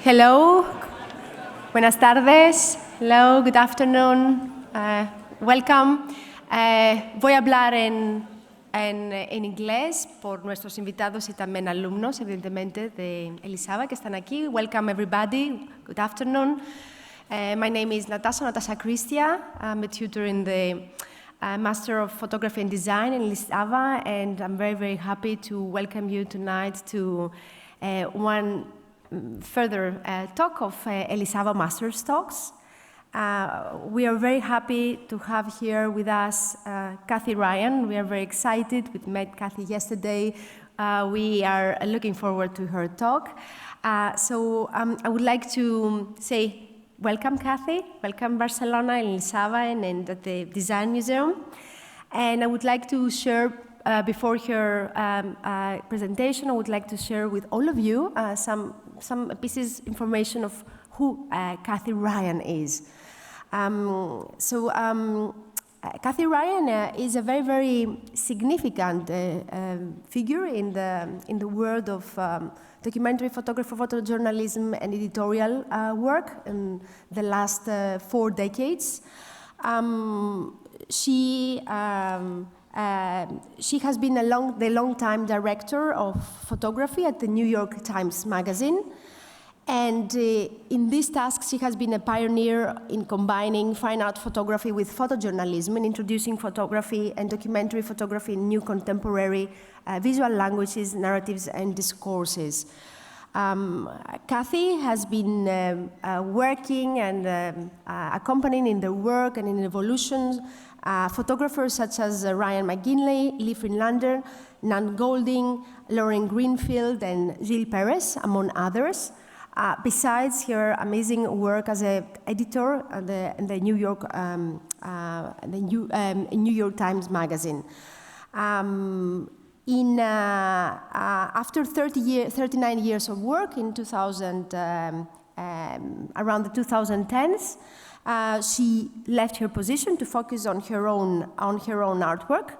Hello, buenas tardes, hello, good afternoon, welcome. Voy a hablar en inglés por nuestros invitados y también alumnos, evidentemente, de Elisava que están aquí. Welcome everybody, good afternoon. My name is Natasha Cristia. I'm a tutor in the Master of Photography and Design in Elisava, and I'm very, very happy to welcome you tonight to one further talk of Elisava Master's Talks. We are very happy to have here with us Kathy Ryan. We are very excited. We met Kathy yesterday. We are looking forward to her talk. I would like to say welcome, Kathy. Welcome, Barcelona, in Elisava, and at the Design Museum. And I would like to share, before her presentation, I would like to share with all of you some pieces information of who Kathy Ryan is. Kathy Ryan is a very, very significant figure in the world of documentary photography, photojournalism, and editorial work in the last 4 decades. She has been the long-time director of photography at the New York Times Magazine. And in this task, she has been a pioneer in combining fine art photography with photojournalism and introducing photography and documentary photography in new contemporary visual languages, narratives, and discourses. Kathy has been working and accompanying in the work and in evolution photographers such as Ryan McGinley, Lee Friedlander, Nan Golding, Lauren Greenfield, and Gilles Perez, among others. Besides her amazing work as an editor in the New York Times Magazine. After 39 years of work in around the 2010s, she left her position to focus on her own artwork,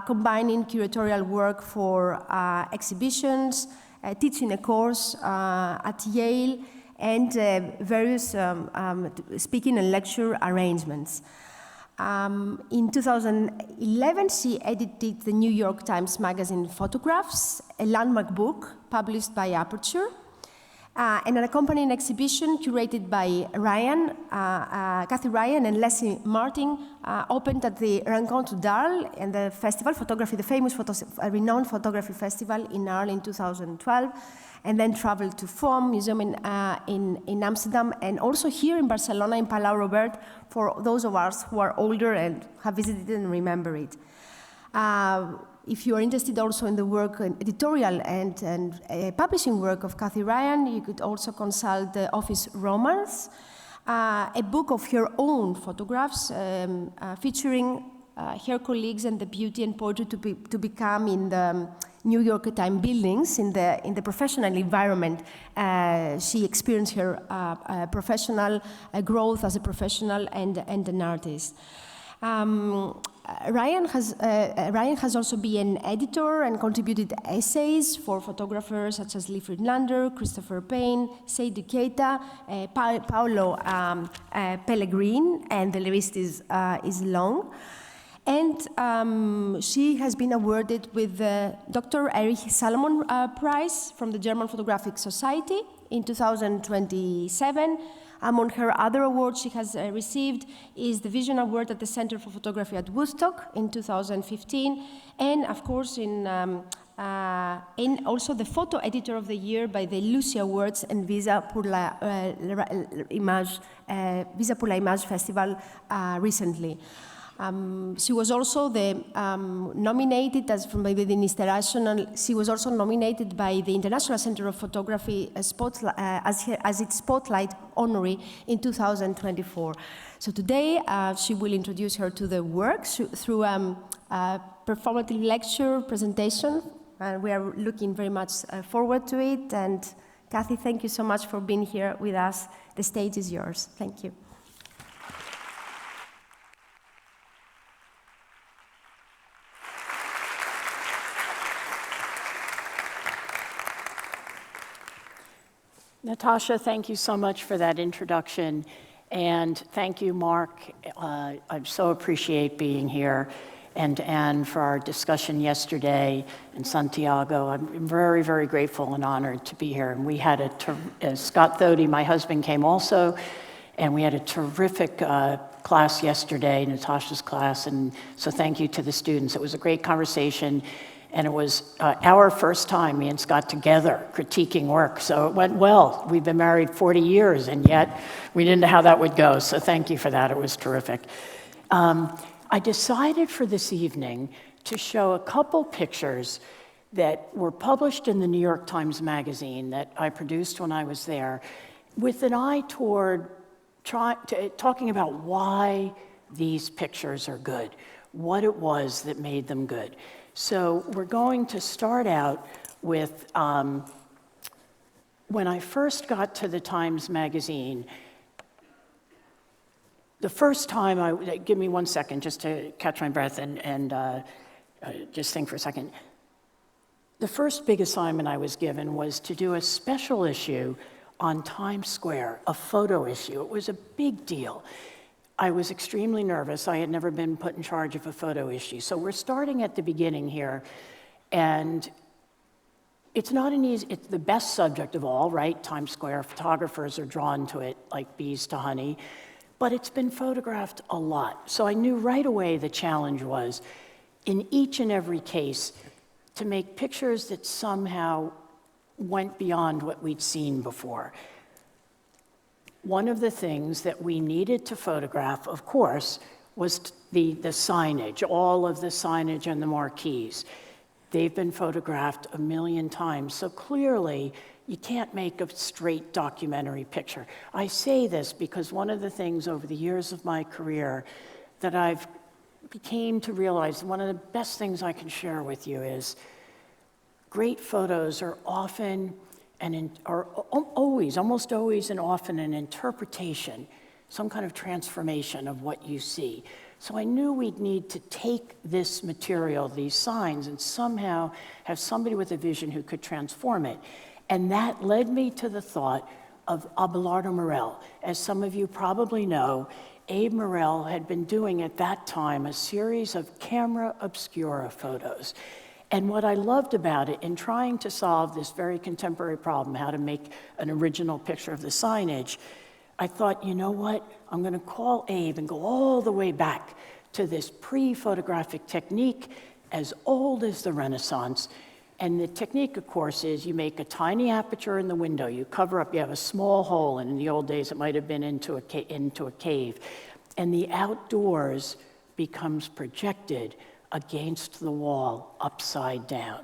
combining curatorial work for exhibitions, teaching a course at Yale, and various speaking and lecture arrangements. In 2011, she edited the New York Times Magazine Photographs, a landmark book published by Aperture, and an accompanying exhibition curated by Kathy Ryan and Leslie Martin opened at the Rencontre d'Arles and the festival, the famous renowned photography festival in Arles in 2012, and then traveled to FOM Museum in Amsterdam, and also here in Barcelona in Palau Robert for those of us who are older and have visited and remember it. If you are interested also in the work, editorial and publishing work of Kathy Ryan, you could also consult the Office Romance, a book of her own photographs featuring her colleagues and the beauty and poetry to become in the New York Times buildings in the professional environment. She experienced her professional growth as a professional and an artist. Ryan has also been an editor and contributed essays for photographers such as Lee Friedlander, Christopher Payne, Seydou Keita, Paolo Pellegrin, and the list is long. And she has been awarded with the Dr. Erich Salomon Prize from the German Photographic Society in 2027. Among her other awards she has received is the Vision Award at the Center for Photography at Woodstock in 2015, and of course in also the Photo Editor of the Year by the Lucy Awards and Visa pour la Image Festival recently. She was also nominated as by the international. She was also nominated by the International Center of Photography as its Spotlight honoree in 2024. So today she will introduce her to the work through a performative lecture presentation, and we are looking very much forward to it. And Kathy, thank you so much for being here with us. The stage is yours. Thank you. Natasha, thank you so much for that introduction. And thank you, Mark. I so appreciate being here. And Anne for our discussion yesterday, and Santiago. I'm very, very grateful and honored to be here. And we had Scott Thody, my husband, came also, and we had a terrific class yesterday, Natasha's class, and so thank you to the students. It was a great conversation, and it was our first time, me and Scott together, critiquing work, so it went well. We've been married 40 years, and yet we didn't know how that would go, so thank you for that. It was terrific. I decided for this evening to show a couple pictures that were published in the New York Times Magazine that I produced when I was there, with an eye toward talking about why these pictures are good, what it was that made them good. So we're going to start out with, when I first got to the Times Magazine, the first time give me 1 second just to catch my breath and just think for a second. The first big assignment I was given was to do a special issue on Times Square, a photo issue. It was a big deal. I was extremely nervous. I had never been put in charge of a photo issue. So we're starting at the beginning here, and it's the best subject of all, right? Times Square, photographers are drawn to it like bees to honey. But it's been photographed a lot. So I knew right away the challenge was, in each and every case, to make pictures that somehow went beyond what we'd seen before. One of the things that we needed to photograph, of course, was the signage, all of the signage and the marquees. They've been photographed a million times, so clearly, you can't make a straight documentary picture. I say this because one of the things over the years of my career that I've became to realize, one of the best things I can share with you is great photos are often almost always and often an interpretation, some kind of transformation of what you see. So I knew we'd need to take this material, these signs, and somehow have somebody with a vision who could transform it. And that led me to the thought of Abelardo Morel. As some of you probably know, Abe Morel had been doing at that time a series of camera obscura photos. And what I loved about it in trying to solve this very contemporary problem, how to make an original picture of the signage, I thought, you know what? I'm going to call Abe and go all the way back to this pre-photographic technique as old as the Renaissance. And the technique, of course, is you make a tiny aperture in the window. You cover up, you have a small hole, and in the old days it might have been into a cave. And the outdoors becomes projected against the wall, upside down.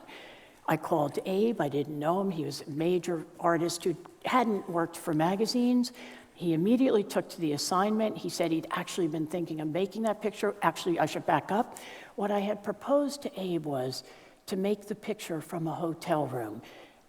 I called Abe, I didn't know him. He was a major artist who hadn't worked for magazines. He immediately took to the assignment. He said he'd actually been thinking of making that picture. Actually, I should back up. What I had proposed to Abe was to make the picture from a hotel room.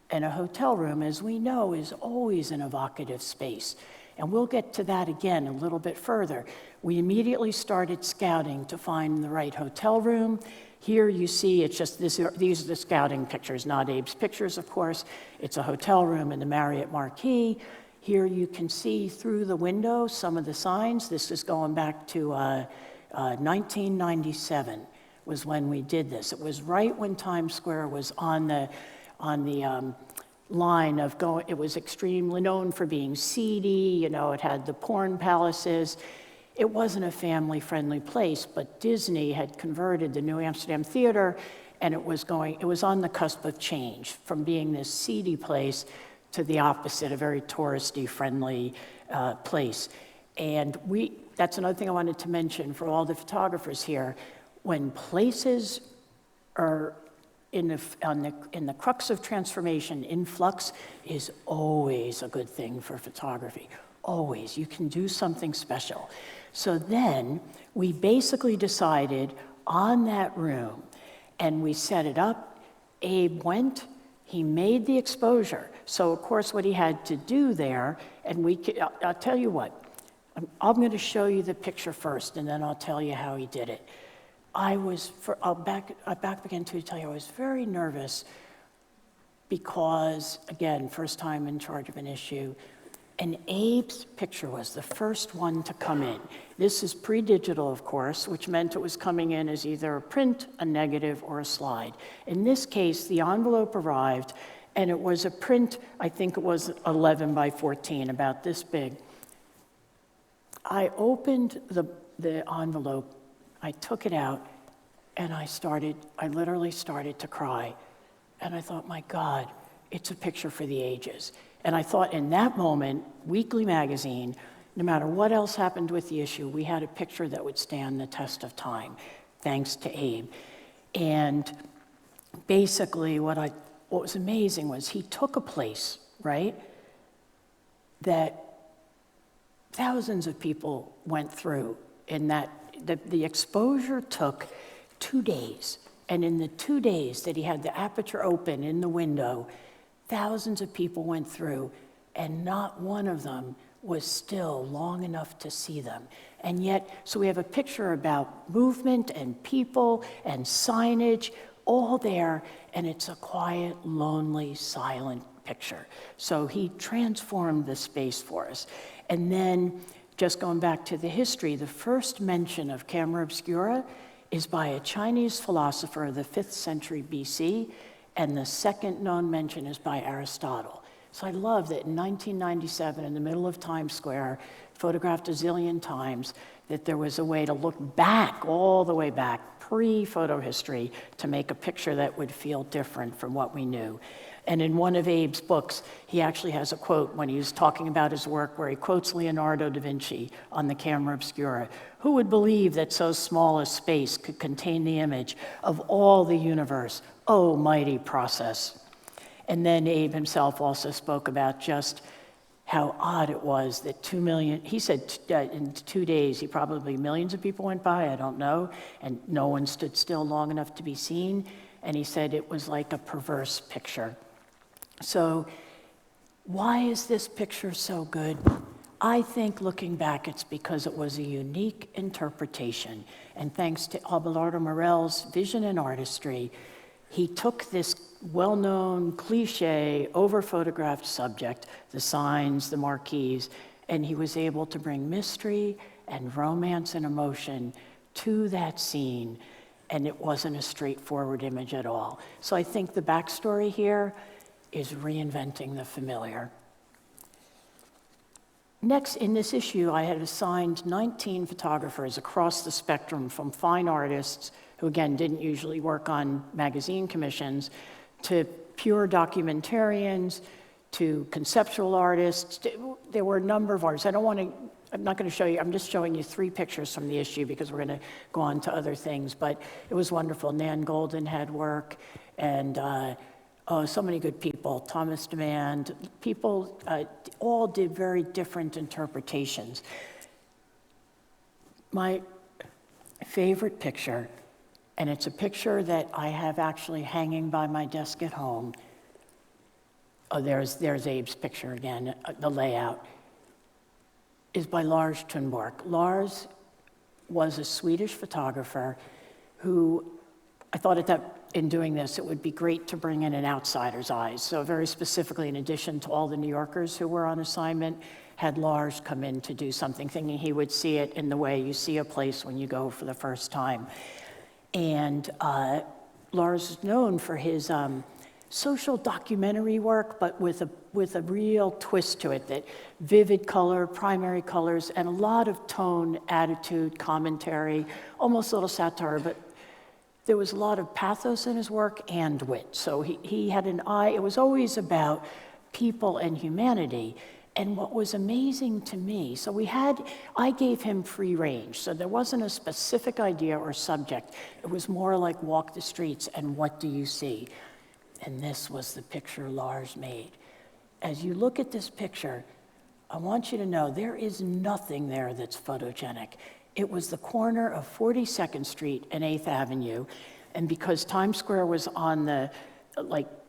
And a hotel room, as we know, is always an evocative space. And we'll get to that again a little bit further. We immediately started scouting to find the right hotel room. Here you see, it's just these are the scouting pictures, not Abe's pictures, of course. It's a hotel room in the Marriott Marquis. Here you can see through the window some of the signs. This is going back to 1997 was when we did this. It was right when Times Square was on the line of going. It was extremely known for being seedy. It had the porn palaces. It wasn't a family-friendly place, but Disney had converted the New Amsterdam Theater, and it was on the cusp of change from being this seedy place to the opposite, a very touristy, friendly place. And that's another thing I wanted to mention for all the photographers here. When places are in the crux of transformation, influx is always a good thing for photography. Always. You can do something special. So then we basically decided on that room, and we set it up. Abe went, he made the exposure. So of course what he had to do there, and I'll tell you what, I'm going to show you the picture first, and then I'll tell you how he did it. I'll back again to tell you, I was very nervous because, again, first time in charge of an issue, and Abe's picture was the first one to come in. This is pre-digital, of course, which meant it was coming in as either a print, a negative, or a slide. In this case, the envelope arrived, and it was a print, I think it was 11 by 14, about this big. I opened the envelope, I took it out, and I literally started to cry. And I thought, my God, it's a picture for the ages. And I thought in that moment, Weekly Magazine, no matter what else happened with the issue, we had a picture that would stand the test of time, thanks to Abe. And basically what was amazing was he took a place, right, that thousands of people went through, in that the exposure took 2 days. And in the 2 days that he had the aperture open in the window, thousands of people went through, and not one of them was still long enough to see them. And yet, so we have a picture about movement and people and signage, all there, and it's a quiet, lonely, silent picture. So he transformed the space for us. And then, just going back to the history, the first mention of camera obscura is by a Chinese philosopher of the 5th century BC, and the second known mention is by Aristotle. So I love that in 1997, in the middle of Times Square, photographed a zillion times, that there was a way to look back, all the way back, pre-photo history, to make a picture that would feel different from what we knew. And in one of Abe's books, he actually has a quote when he was talking about his work where he quotes Leonardo da Vinci on the camera obscura. Who would believe that so small a space could contain the image of all the universe? Oh, mighty process. And then Abe himself also spoke about just how odd it was that 2 million, he said in 2 days, probably millions of people went by, I don't know, and no one stood still long enough to be seen. And he said it was like a perverse picture. So why is this picture so good? I think looking back, it's because it was a unique interpretation. And thanks to Abelardo Morel's vision and artistry, he took this well-known, cliche, over-photographed subject, the signs, the marquees, and he was able to bring mystery and romance and emotion to that scene. And it wasn't a straightforward image at all. So I think the backstory here is reinventing the familiar. Next, in this issue, I had assigned 19 photographers across the spectrum, from fine artists, who again didn't usually work on magazine commissions, to pure documentarians, to conceptual artists. There were a number of artists. I'm not going to show you, I'm just showing you 3 pictures from the issue because we're going to go on to other things, but it was wonderful. Nan Golden had work, and so many good people. Thomas Demand, people all did very different interpretations. My favorite picture, and it's a picture that I have actually hanging by my desk at home. Oh, there's Abe's picture again, the layout, is by Lars Thunborg. Lars was a Swedish photographer who, I thought in doing this, it would be great to bring in an outsider's eyes. So very specifically, in addition to all the New Yorkers who were on assignment, had Lars come in to do something, thinking he would see it in the way you see a place when you go for the first time. And Lars is known for his social documentary work, but with a real twist to it, that vivid color, primary colors, and a lot of tone, attitude, commentary, almost a little satire, but there was a lot of pathos in his work and wit. So he had an eye, it was always about people and humanity. And what was amazing to me, I gave him free range, so there wasn't a specific idea or subject. It was more like walk the streets and what do you see? And this was the picture Lars made. As you look at this picture, I want you to know there is nothing there that's photogenic. It was the corner of 42nd Street and 8th Avenue, and because Times Square was on the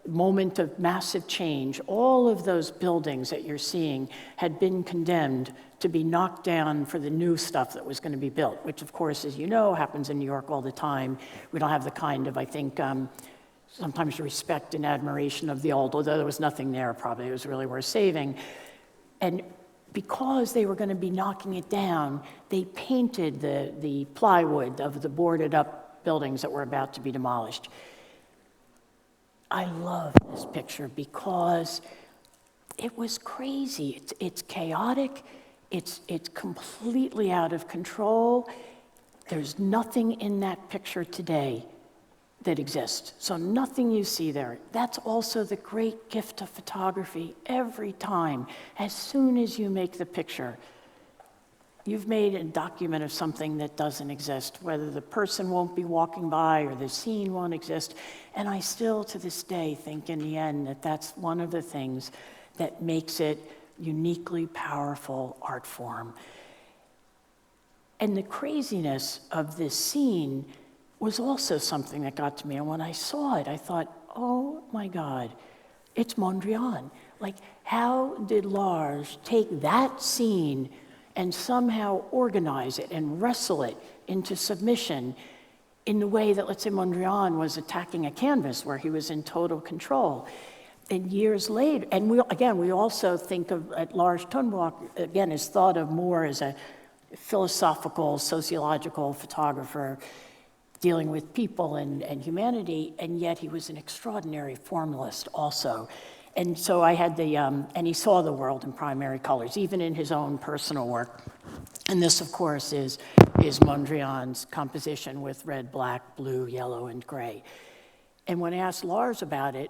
moment of massive change, all of those buildings that you're seeing had been condemned to be knocked down for the new stuff that was going to be built, which of course, as you know, happens in New York all the time. We don't have the kind of, I think, sometimes respect and admiration of the old, although there was nothing there probably, it was really worth saving. And because they were going to be knocking it down, they painted the plywood of the boarded up buildings that were about to be demolished. I love this picture because it was crazy. It's chaotic. It's completely out of control. There's nothing in that picture today that exists. So nothing you see there. That's also the great gift of photography. Every time, as soon as you make the picture, you've made a document of something that doesn't exist, whether the person won't be walking by or the scene won't exist. And I still, to this day, think in the end that that's one of the things that makes it uniquely powerful art form. And the craziness of this scene was also something that got to me. And when I saw it, I thought, oh my God, it's Mondrian. Like, how did Lars take that scene and somehow organize it and wrestle it into submission in the way that, let's say, Mondrian was attacking a canvas where he was in total control? And years later, and we also think of Lars Thunbach, again, is thought of more as a philosophical, sociological photographer dealing with people and humanity, and yet he was an extraordinary formalist also. And so I had and he saw the world in primary colors, even in his own personal work. And this, of course, is Mondrian's composition with red, black, blue, yellow, and gray. And when I asked Lars about it,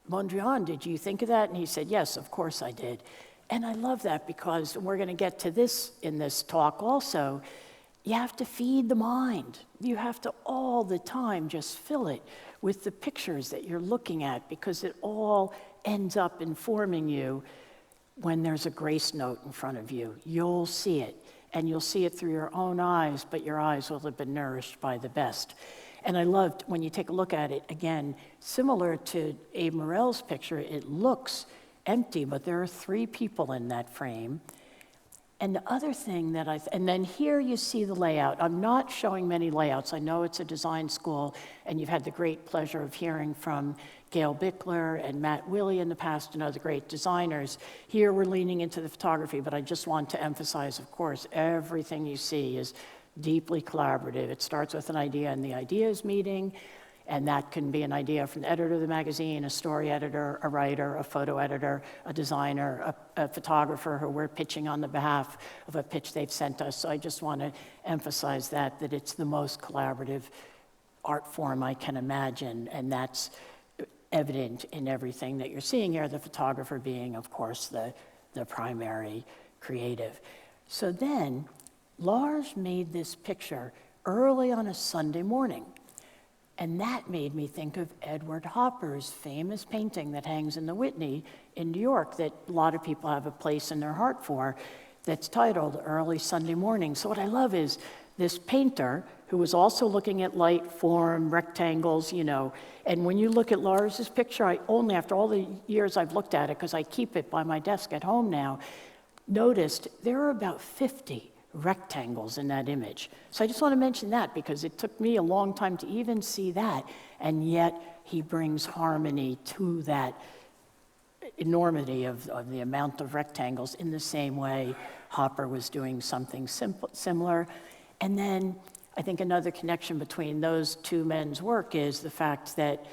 Mondrian, did you think of that? And he said, yes, of course I did. And I love that because we're going to get to this in this talk also. You have to feed the mind. You have to all the time just fill it with the pictures that you're looking at because it all ends up informing you when there's a grace note in front of you. You'll see it, and you'll see it through your own eyes, but your eyes will have been nourished by the best. And I loved, when you take a look at it, again, similar to Abe Morell's picture, it looks empty, but there are 3 people in that frame. And the other thing that and then here you see the layout. I'm not showing many layouts. I know it's a design school, and you've had the great pleasure of hearing from Gail Bickler and Matt Willey in the past and other great designers. Here we're leaning into the photography, but I just want to emphasize, of course, everything you see is deeply collaborative. It starts with an idea in the ideas meeting, and that can be an idea from the editor of the magazine, a story editor, a writer, a photo editor, a designer, a photographer who we're pitching on the behalf of a pitch they've sent us. So I just want to emphasize that it's the most collaborative art form I can imagine, and that's evident in everything that you're seeing here, the photographer being, of course, the primary creative. So then, Lars made this picture early on a Sunday morning. And that made me think of Edward Hopper's famous painting that hangs in the Whitney in New York that a lot of people have a place in their heart for, that's titled Early Sunday Morning. So what I love is this painter who was also looking at light, form, rectangles, and when you look at Lars's picture, I only, after all the years I've looked at it, because I keep it by my desk at home now, noticed there are about 50 rectangles in that image. So I just want to mention that because it took me a long time to even see that, and yet he brings harmony to that enormity of the amount of rectangles in the same way Hopper was doing something similar. And then I think another connection between those 2 men's work is the fact that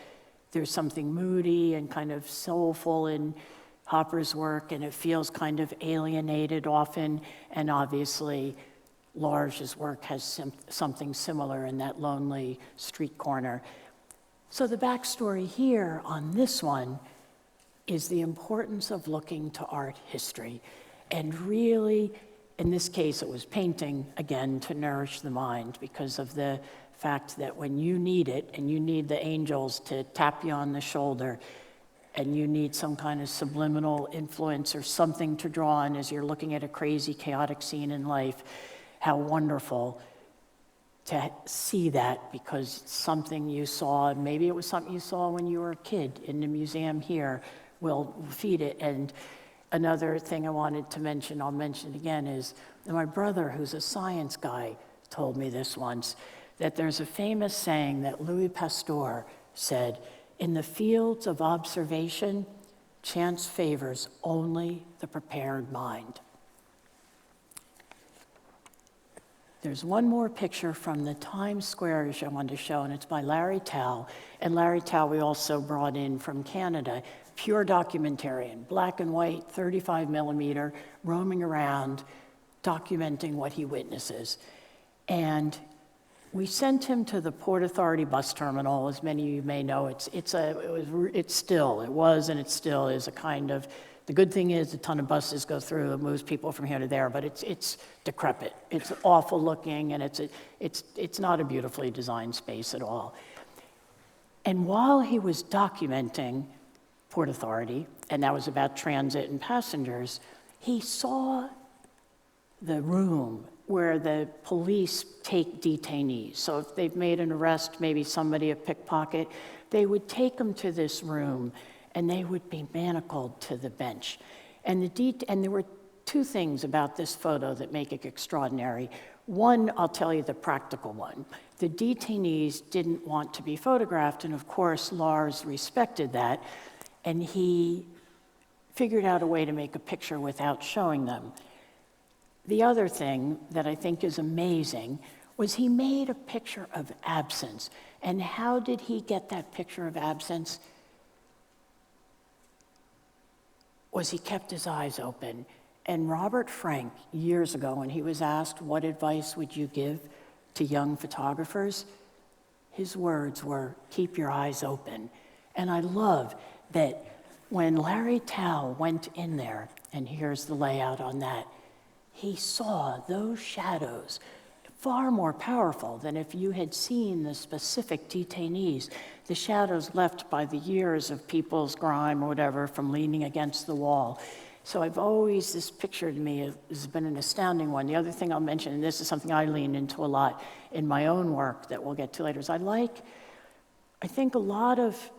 there's something moody and kind of soulful in Hopper's work, and it feels kind of alienated often, and obviously Lars's work has something similar in that lonely street corner. So the backstory here on this one is the importance of looking to art history, and really, in this case, it was painting, again, to nourish the mind because of the fact that when you need it, and you need the angels to tap you on the shoulder, and you need some kind of subliminal influence or something to draw on as you're looking at a crazy, chaotic scene in life, how wonderful to see that because it's something you saw, and maybe it was something you saw when you were a kid in the museum here, will feed it. And another thing I wanted to mention, I'll mention it again, is that my brother, who's a science guy, told me this once, that there's a famous saying that Louis Pasteur said, In the fields of observation, chance favors only the prepared mind. There's one more picture from the Times Square issue I wanted to show, and it's by Larry Tao. And Larry Tao we also brought in from Canada, pure documentarian, black and white, 35 millimeter, roaming around, documenting what he witnesses. And we sent him to the Port Authority bus terminal. As many of you may know, it was and it still is a kind of, the good thing is a ton of buses go through and moves people from here to there, but it's decrepit. It's awful looking, and it's not a beautifully designed space at all. And while he was documenting Port Authority, and that was about transit and passengers, he saw the room where the police take detainees. So if they've made an arrest, maybe somebody a pickpocket, they would take them to this room and they would be manacled to the bench. And there were two things about this photo that make it extraordinary. One, I'll tell you the practical one. The detainees didn't want to be photographed, and of course Lars respected that, and he figured out a way to make a picture without showing them. The other thing that I think is amazing was he made a picture of absence. And how did he get that picture of absence? Was he kept his eyes open. And Robert Frank, years ago, when he was asked, what advice would you give to young photographers? His words were, keep your eyes open. And I love that when Larry Tao went in there, and here's the layout on that, he saw those shadows far more powerful than if you had seen the specific detainees, the shadows left by the years of people's grime or whatever from leaning against the wall. So I've always, this picture to me has been an astounding one. The other thing I'll mention, and this is something I lean into a lot in my own work that we'll get to later, is I think a lot of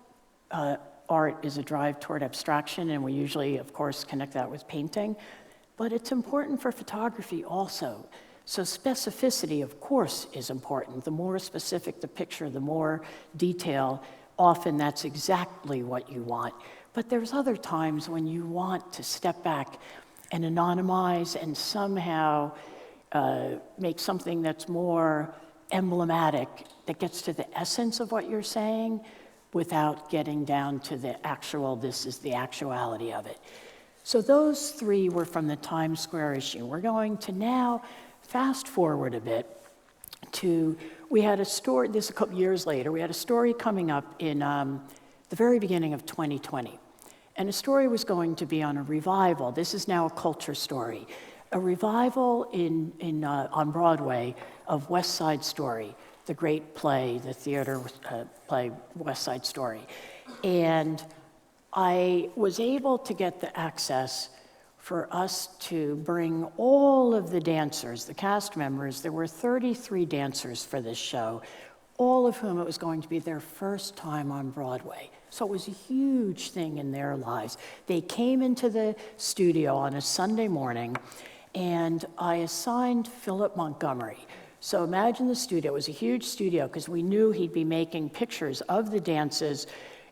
art is a drive toward abstraction, and we usually, of course, connect that with painting. But it's important for photography also. So specificity, of course, is important. The more specific the picture, the more detail, often that's exactly what you want. But there's other times when you want to step back and anonymize and somehow make something that's more emblematic, that gets to the essence of what you're saying without getting down to the actual, this is the actuality of it. So those three were from the Times Square issue. We're going to now fast forward a bit to, we had a story, this a couple years later, we had a story coming up in the very beginning of 2020. And a story was going to be on a revival. This is now a culture story. A revival on Broadway of West Side Story, the great play, the theater play West Side Story. And I was able to get the access for us to bring all of the dancers, the cast members. There were 33 dancers for this show, all of whom it was going to be their first time on Broadway. So it was a huge thing in their lives. They came into the studio on a Sunday morning, and I assigned Philip Montgomery. So imagine the studio. It was a huge studio because we knew he'd be making pictures of the dances.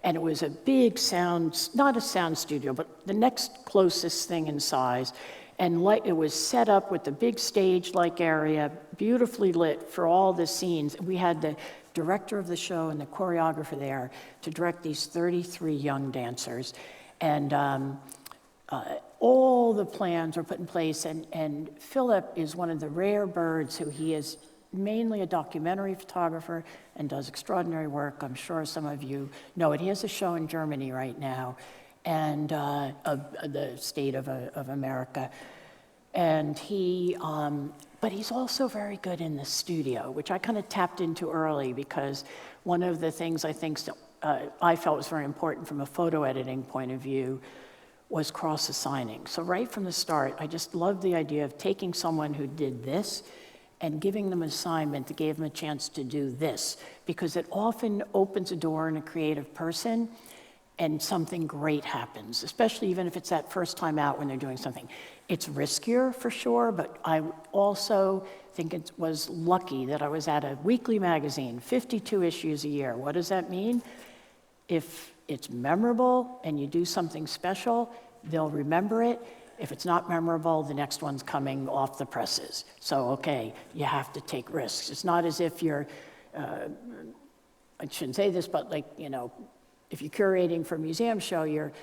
And it was a big sound, not a sound studio, but the next closest thing in size. And it was set up with the big stage-like area, beautifully lit for all the scenes. We had the director of the show and the choreographer there to direct these 33 young dancers. And all the plans were put in place. And Philip is one of the rare birds who he is mainly a documentary photographer and does extraordinary work. I'm sure some of you know it. He has a show in Germany right now, and the state of America. And but he's also very good in the studio, which I kind of tapped into early because one of the things I think I felt was very important from a photo editing point of view was cross-assigning. So right from the start, I just loved the idea of taking someone who did this and giving them an assignment that gave them a chance to do this, because it often opens a door in a creative person and something great happens, especially even if it's that first time out when they're doing something. It's riskier for sure, but I also think it was lucky that I was at a weekly magazine, 52 issues a year. What does that mean? If it's memorable and you do something special, they'll remember it. If it's not memorable, the next one's coming off the presses. So, okay, you have to take risks. It's not as if you're, I shouldn't say this, but like, you know, if you're curating for a museum show, you're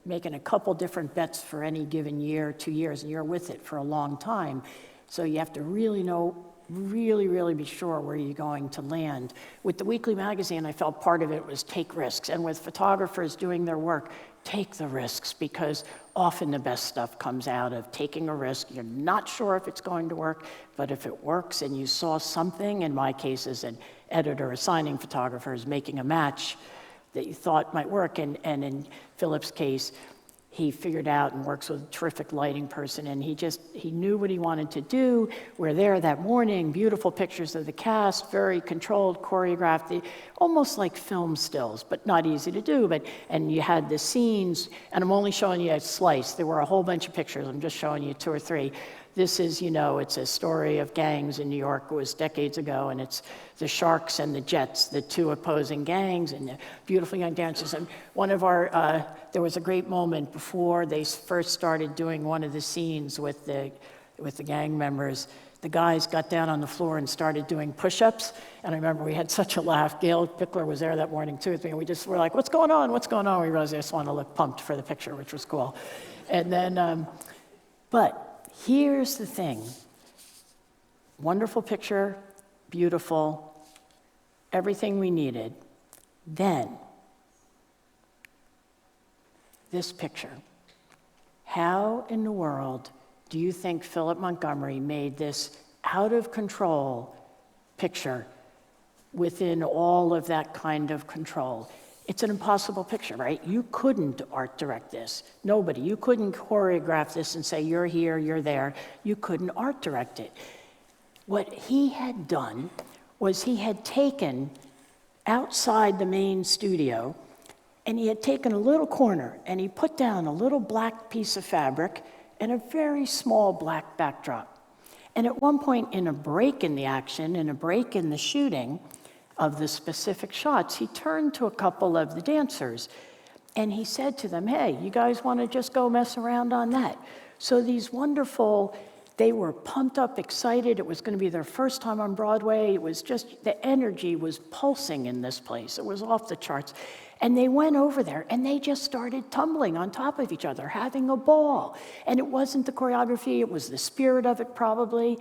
making a couple different bets for any given year, 2 years, and you're with it for a long time. So you have to really know, really be sure where you're going to land. With the weekly magazine, I felt part of it was take risks. And with photographers doing their work, take the risks, because often the best stuff comes out of taking a risk. You're not sure if it's going to work, but if it works and you saw something, in my case as an editor assigning photographers, making a match that you thought might work, and in Philip's case, he figured out and works with a terrific lighting person, and he knew what he wanted to do. We're there that morning, beautiful pictures of the cast, very controlled, choreographed, almost like film stills, but not easy to do. And you had the scenes, and I'm only showing you a slice. There were a whole bunch of pictures. I'm just showing you 2 or 3. This is, you know, it's a story of gangs in New York. It was decades ago, and it's the Sharks and the Jets, the 2 opposing gangs, and the beautiful young dancers. And one of our, there was a great moment before they first started doing one of the scenes with the gang members. The guys got down on the floor and started doing push-ups. And I remember we had such a laugh. Gail Pickler was there that morning too with me, and we just were like, what's going on? What's going on? We realized they just wanted to look pumped for the picture, which was cool. And then, but here's the thing. Wonderful picture, beautiful, everything we needed. Then, this picture. How in the world do you think Philip Montgomery made this out of control picture within all of that kind of control? It's an impossible picture, right? You couldn't art direct this. Nobody. You couldn't choreograph this and say, you're here, you're there. You couldn't art direct it. What he had done was he had taken outside the main studio, and he had taken a little corner, and he put down a little black piece of fabric and a very small black backdrop. And at one point in a break in the action, in a break in the shooting of the specific shots, he turned to a couple of the dancers and he said to them, hey, you guys want to just go mess around on that? So these wonderful, they were pumped up, excited. It was going to be their first time on Broadway. It was just, the energy was pulsing in this place. It was off the charts. And they went over there and they just started tumbling on top of each other, having a ball. And it wasn't the choreography, it was the spirit of it probably.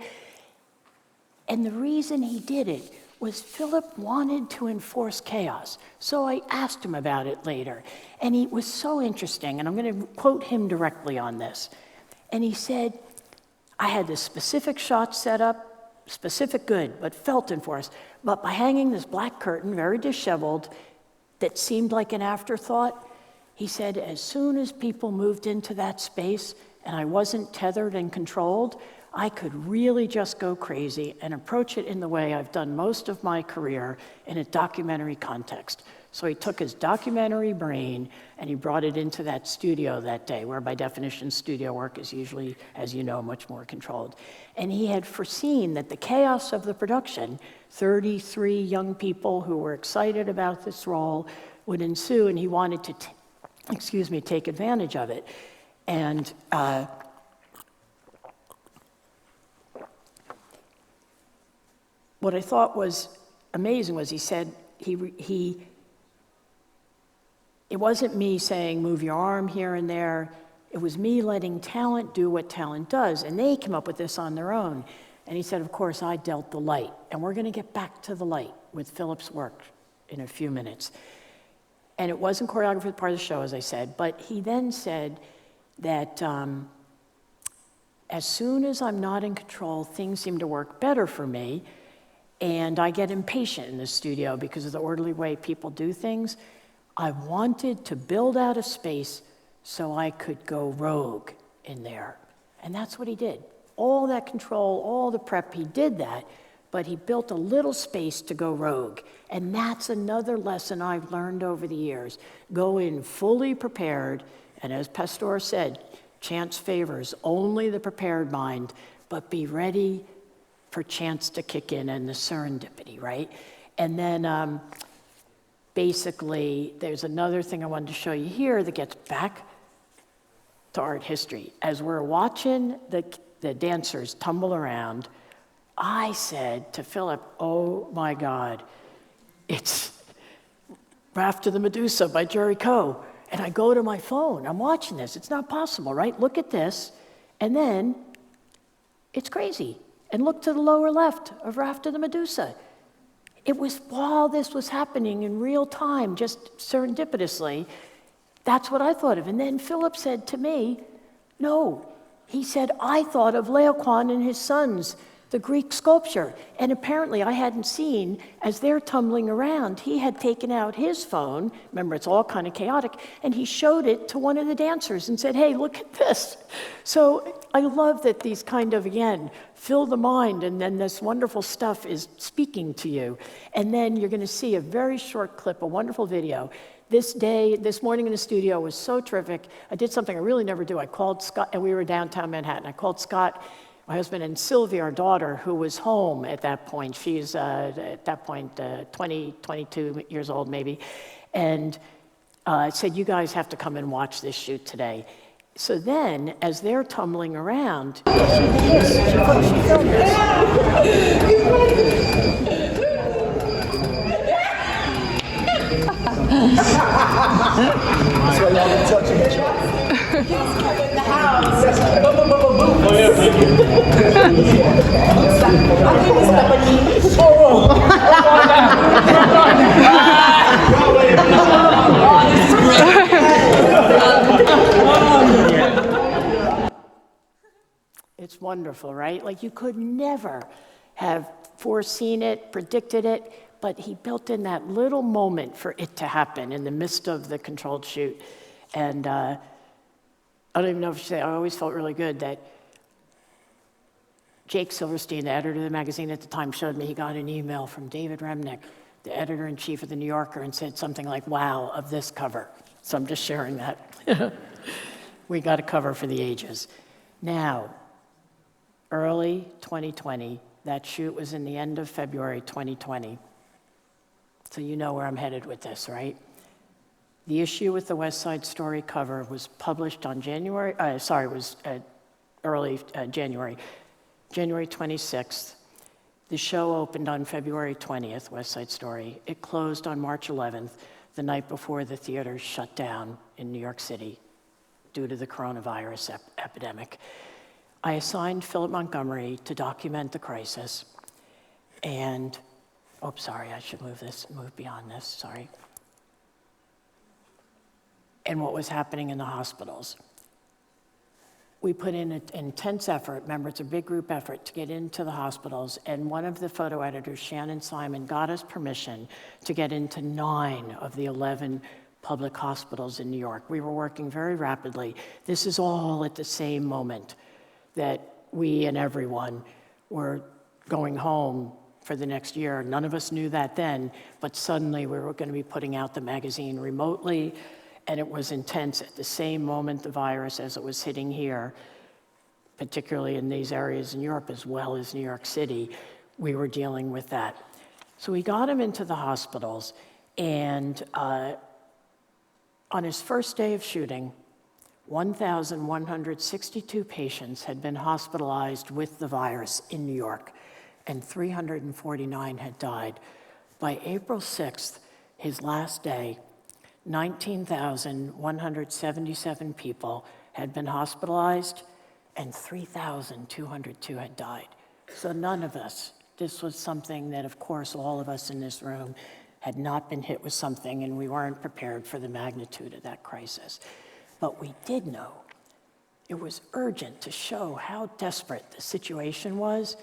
And the reason he did it was Philip wanted to enforce chaos. So I asked him about it later. And he was so interesting, and I'm going to quote him directly on this. And he said, I had this specific shot set up, specific good, but felt enforced. But by hanging this black curtain, very disheveled, that seemed like an afterthought, he said, as soon as people moved into that space and I wasn't tethered and controlled, I could really just go crazy and approach it in the way I've done most of my career in a documentary context. So he took his documentary brain and he brought it into that studio that day, where by definition studio work is usually, as you know, much more controlled. And he had foreseen that the chaos of the production, 33 young people who were excited about this role, would ensue, and he wanted to, take advantage of it. And what I thought was amazing was he said it wasn't me saying, move your arm here and there. It was me letting talent do what talent does. And they came up with this on their own. And he said, of course, I dealt the light. And we're going to get back to the light with Philip's work in a few minutes. And it wasn't choreography part of the show, as I said. But he then said that as soon as I'm not in control, things seem to work better for me. And I get impatient in the studio because of the orderly way people do things. I wanted to build out a space so I could go rogue in there. And that's what he did. All that control, all the prep, he did that, but he built a little space to go rogue. And that's another lesson I've learned over the years. Go in fully prepared, and as Pastor said, chance favors only the prepared mind, but be ready for chance to kick in and the serendipity, right? And then basically, there's another thing I wanted to show you here that gets back to art history. As we're watching the dancers tumble around, I said to Philip, oh my God, it's Raft to the Medusa by Jerry Coe. And I go to my phone, I'm watching this, it's not possible, right? Look at this, and then it's crazy. And look to the lower left of Raft to the Medusa. It was while this was happening in real time, just serendipitously, that's what I thought of. And then Philip said to me, no, he said, I thought of Laocoon and his sons, the Greek sculpture. And apparently I hadn't seen, as they're tumbling around, he had taken out his phone, remember it's all kind of chaotic, and he showed it to one of the dancers and said, hey, look at this. So I love that these kind of, again, fill the mind, and then this wonderful stuff is speaking to you. And then you're gonna see a very short clip, a wonderful video. This morning in the studio was so terrific. I did something I really never do. I called Scott, and we were downtown Manhattan. I called Scott, my husband, and Sylvia, our daughter, who was home at that point. She's, at that point, 20, 22 years old, maybe. And I said, you guys have to come and watch this shoot today. So then, as they're tumbling around, she filmed this. That's why y'all been touching each other. In the house. Oh, yeah, thank you. It's wonderful, right? Like you could never have foreseen it, predicted it, but he built in that little moment for it to happen in the midst of the controlled shoot. And I don't even know if you say, I always felt really good that Jake Silverstein, the editor of the magazine at the time, showed me he got an email from David Remnick, the editor-in-chief of the New Yorker, and said something like, wow, of this cover. So I'm just sharing that. We got a cover for the ages. Now, early 2020, that shoot was in the end of February 2020. So you know where I'm headed with this, right? The issue with the West Side Story cover was published on early January. January 26th. The show opened on February 20th, West Side Story. It closed on March 11th, the night before the theaters shut down in New York City due to the coronavirus epidemic. I assigned Philip Montgomery to document the crisis, and, oh, sorry, I should move beyond this, sorry. And what was happening in the hospitals. We put in an intense effort, remember it's a big group effort, to get into the hospitals, and one of the photo editors, Shannon Simon, got us permission to get into 9 of the 11 public hospitals in New York. We were working very rapidly. This is all at the same moment that we and everyone were going home for the next year. None of us knew that then, but suddenly we were going to be putting out the magazine remotely, and it was intense. At the same moment, the virus, as it was hitting here, particularly in these areas in Europe as well as New York City, we were dealing with that. So we got him into the hospitals, and on his first day of shooting, 1,162 patients had been hospitalized with the virus in New York, and 349 had died. By April 6th, his last day, 19,177 people had been hospitalized, and 3,202 had died. So none of us, this was something that, of course, all of us in this room had not been hit with something, and we weren't prepared for the magnitude of that crisis. But we did know it was urgent to show how desperate the situation was,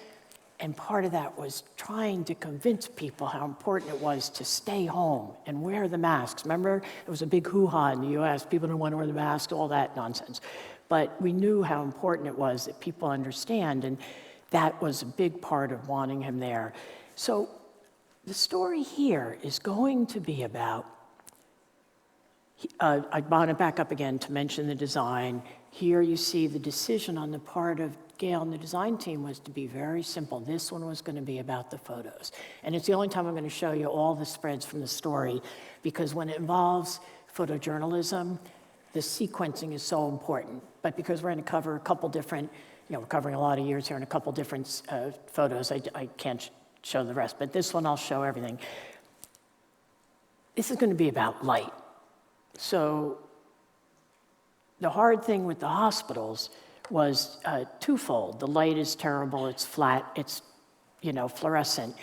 and part of that was trying to convince people how important it was to stay home and wear the masks. Remember, it was a big hoo-ha in the US, people didn't want to wear the masks, all that nonsense. But we knew how important it was that people understand, and that was a big part of wanting him there. So the story here is going to be about I want to back up again to mention the design. Here you see the decision on the part of Gail and the design team was to be very simple. This one was going to be about the photos. And it's the only time I'm going to show you all the spreads from the story, because when it involves photojournalism, the sequencing is so important. But because we're going to cover a couple different, we're covering a lot of years here and a couple different photos, I can't show the rest. But this one, I'll show everything. This is going to be about light. So the hard thing with the hospitals was twofold. The light is terrible, it's flat, it's fluorescent.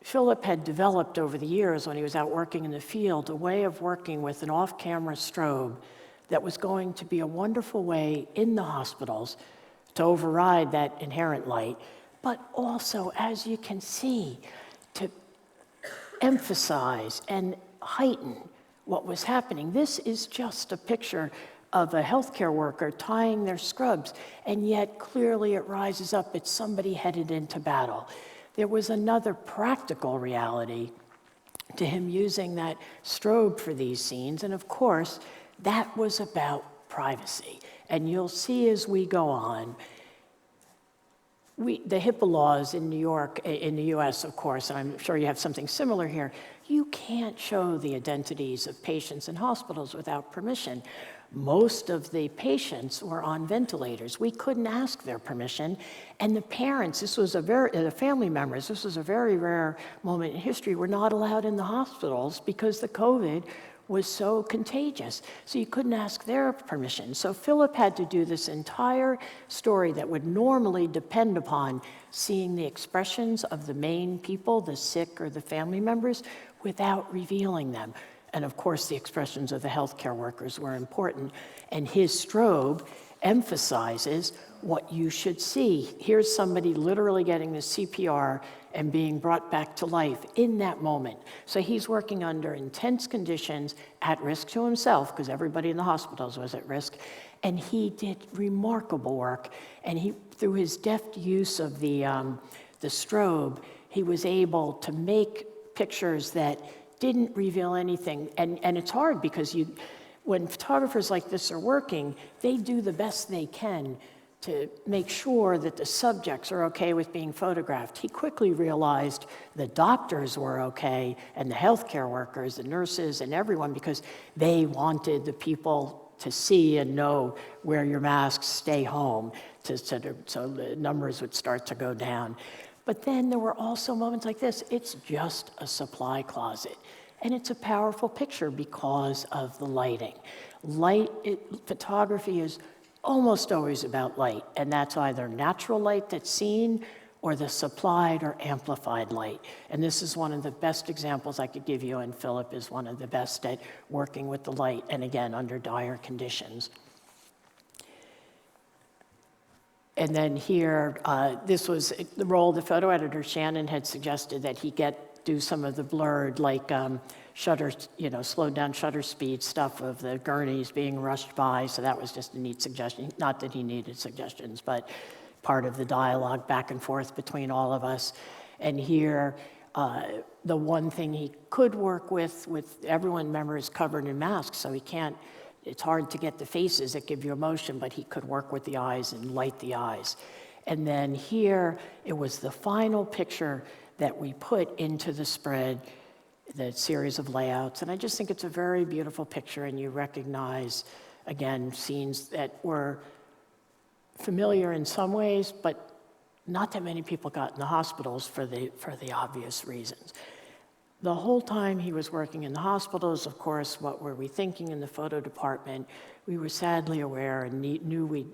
Philip had developed over the years, when he was out working in the field, a way of working with an off-camera strobe that was going to be a wonderful way in the hospitals to override that inherent light, but also, as you can see, to emphasize and heighten what was happening. This is just a picture of a healthcare worker tying their scrubs, and yet clearly it rises up. It's somebody headed into battle. There was another practical reality to him using that strobe for these scenes, and of course, that was about privacy. And you'll see as we go on, the HIPAA laws in New York, in the US, of course, and I'm sure you have something similar here, you can't show the identities of patients in hospitals without permission. Most of the patients were on ventilators. We couldn't ask their permission. And the parents, the family members, this was a very rare moment in history, were not allowed in the hospitals because the COVID was so contagious. So you couldn't ask their permission. So Philip had to do this entire story that would normally depend upon seeing the expressions of the main people, the sick or the family members, without revealing them. And of course, the expressions of the healthcare workers were important. And his strobe emphasizes what you should see. Here's somebody literally getting the CPR and being brought back to life in that moment. So he's working under intense conditions, at risk to himself, because everybody in the hospitals was at risk. And he did remarkable work. And he, through his deft use of the strobe, he was able to make pictures that didn't reveal anything. And it's hard because when photographers like this are working, they do the best they can to make sure that the subjects are okay with being photographed. He quickly realized the doctors were okay, and the healthcare workers, the nurses, and everyone, because they wanted the people to see and know, wear your masks, stay home, so the numbers would start to go down. But then there were also moments like this. It's just a supply closet. And it's a powerful picture because of the lighting. Photography is almost always about light, and that's either natural light that's seen or the supplied or amplified light. And this is one of the best examples I could give you, and Philip is one of the best at working with the light, and again, under dire conditions. And then here, this was the role the photo editor, Shannon, had suggested that he do some of the blurred, like shutter, slowed down shutter speed stuff of the gurneys being rushed by. So that was just a neat suggestion. Not that he needed suggestions, but part of the dialogue back and forth between all of us. And here, the one thing he could work with everyone, remember, is covered in masks, so he can't. It's hard to get the faces that give you emotion, but he could work with the eyes and light the eyes. And then here, it was the final picture that we put into the spread, the series of layouts. And I just think it's a very beautiful picture, and you recognize, again, scenes that were familiar in some ways, but not that many people got in the hospitals for the obvious reasons. The whole time he was working in the hospitals, of course, what were we thinking in the photo department? We were sadly aware and knew we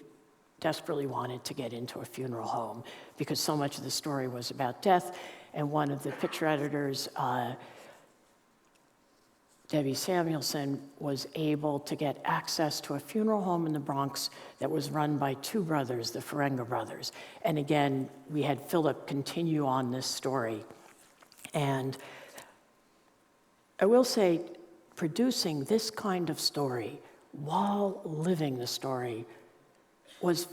desperately wanted to get into a funeral home because so much of the story was about death. And one of the picture editors, Debbie Samuelson, was able to get access to a funeral home in the Bronx that was run by two brothers, the Ferenga brothers. And again, we had Philip continue on this story. And I will say, producing this kind of story while living the story was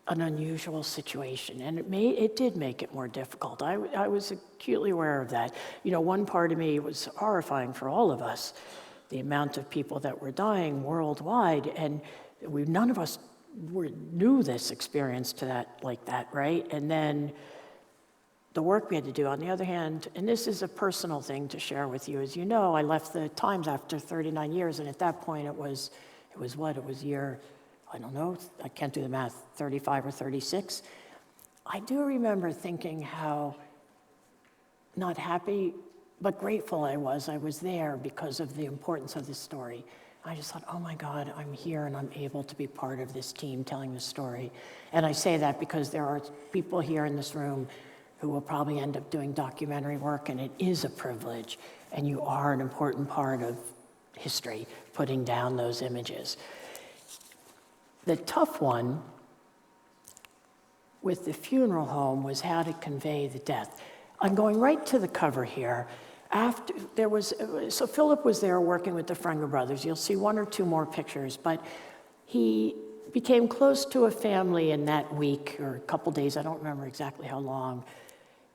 an unusual situation, and it did make it more difficult. I was acutely aware of that. One part of me was horrifying for all of us, the amount of people that were dying worldwide, and none of us knew this experience like that, right? And then the work we had to do. On the other hand, and this is a personal thing to share with you, as you know, I left the Times after 39 years, and at that point it was what? It was year, I don't know, I can't do the math, 35 or 36. I do remember thinking how not happy, but grateful I was there because of the importance of this story. I just thought, oh my God, I'm here and I'm able to be part of this team telling this story. And I say that because there are people here in this room who will probably end up doing documentary work, and it is a privilege, and you are an important part of history, putting down those images. The tough one with the funeral home was how to convey the death. I'm going right to the cover here. So Philip was there working with the Frenger brothers. You'll see one or two more pictures, but he became close to a family in that week or a couple days, I don't remember exactly how long,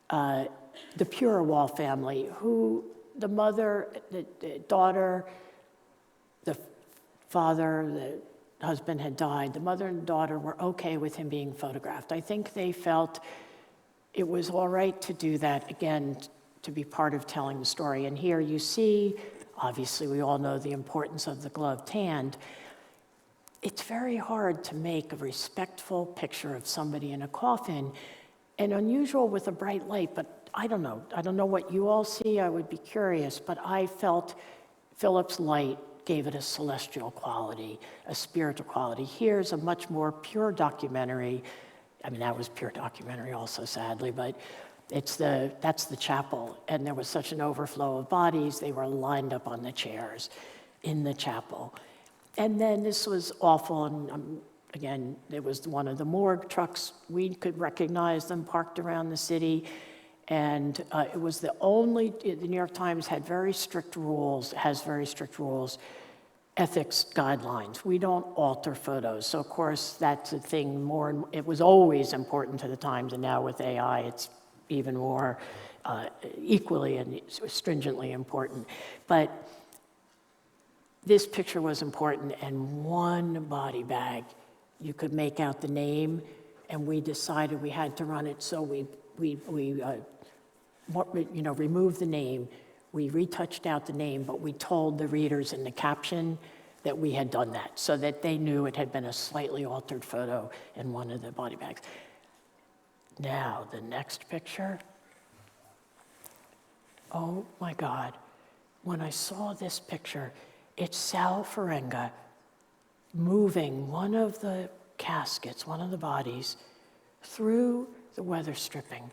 the Purewall family, who the mother, the daughter, the father, the husband had died. The mother and daughter were okay with him being photographed. I think they felt it was all right to do that, again, to be part of telling the story. And here you see, obviously we all know the importance of the gloved hand. It's very hard to make a respectful picture of somebody in a coffin, and unusual with a bright light, but I don't know what you all see, I would be curious, but I felt Philip's light gave it a celestial quality, a spiritual quality. Here's a much more pure documentary. I mean, that was pure documentary also, sadly, but that's the chapel, and there was such an overflow of bodies, they were lined up on the chairs in the chapel. And then this was awful, and again, it was one of the morgue trucks. We could recognize them parked around the city, and it was the New York Times had very strict rules, ethics guidelines. We don't alter photos. So of course, that's a thing it was always important to the Times, and now with AI, it's even more equally and stringently important. But this picture was important, and one body bag, you could make out the name, and we decided we had to run it, so we removed the name, we retouched out the name, but we told the readers in the caption that we had done that, so that they knew it had been a slightly altered photo in one of the body bags. Now, the next picture. Oh my God, when I saw this picture, it's Sal Ferenga moving one of the caskets, one of the bodies, through the weather stripping.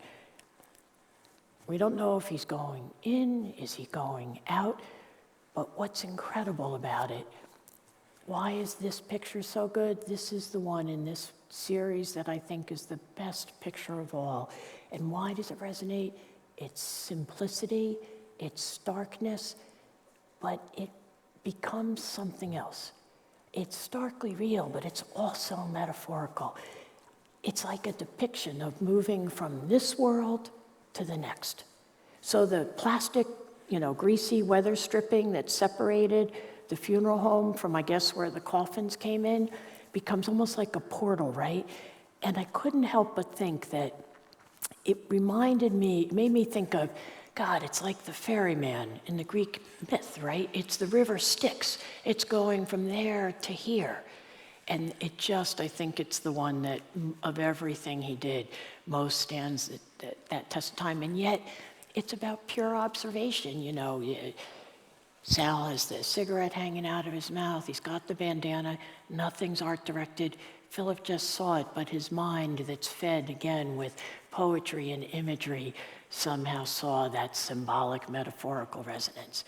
We don't know if he's going in, is he going out, but what's incredible about it, why is this picture so good? This is the one in this series that I think is the best picture of all. And why does it resonate? Its simplicity, its starkness, but it becomes something else. It's starkly real, but it's also metaphorical. It's like a depiction of moving from this world to the next. So the plastic, greasy weather stripping that separated the funeral home from, I guess, where the coffins came in, becomes almost like a portal, right? And I couldn't help but think that it made me think of, God, it's like the ferryman in the Greek myth, right? It's the river Styx. It's going from there to here. And I think it's the one that, of everything he did, most stands that test of time. And yet, it's about pure observation, Sal has the cigarette hanging out of his mouth. He's got the bandana. Nothing's art directed. Philip just saw it, but his mind that's fed again with poetry and imagery somehow saw that symbolic, metaphorical resonance.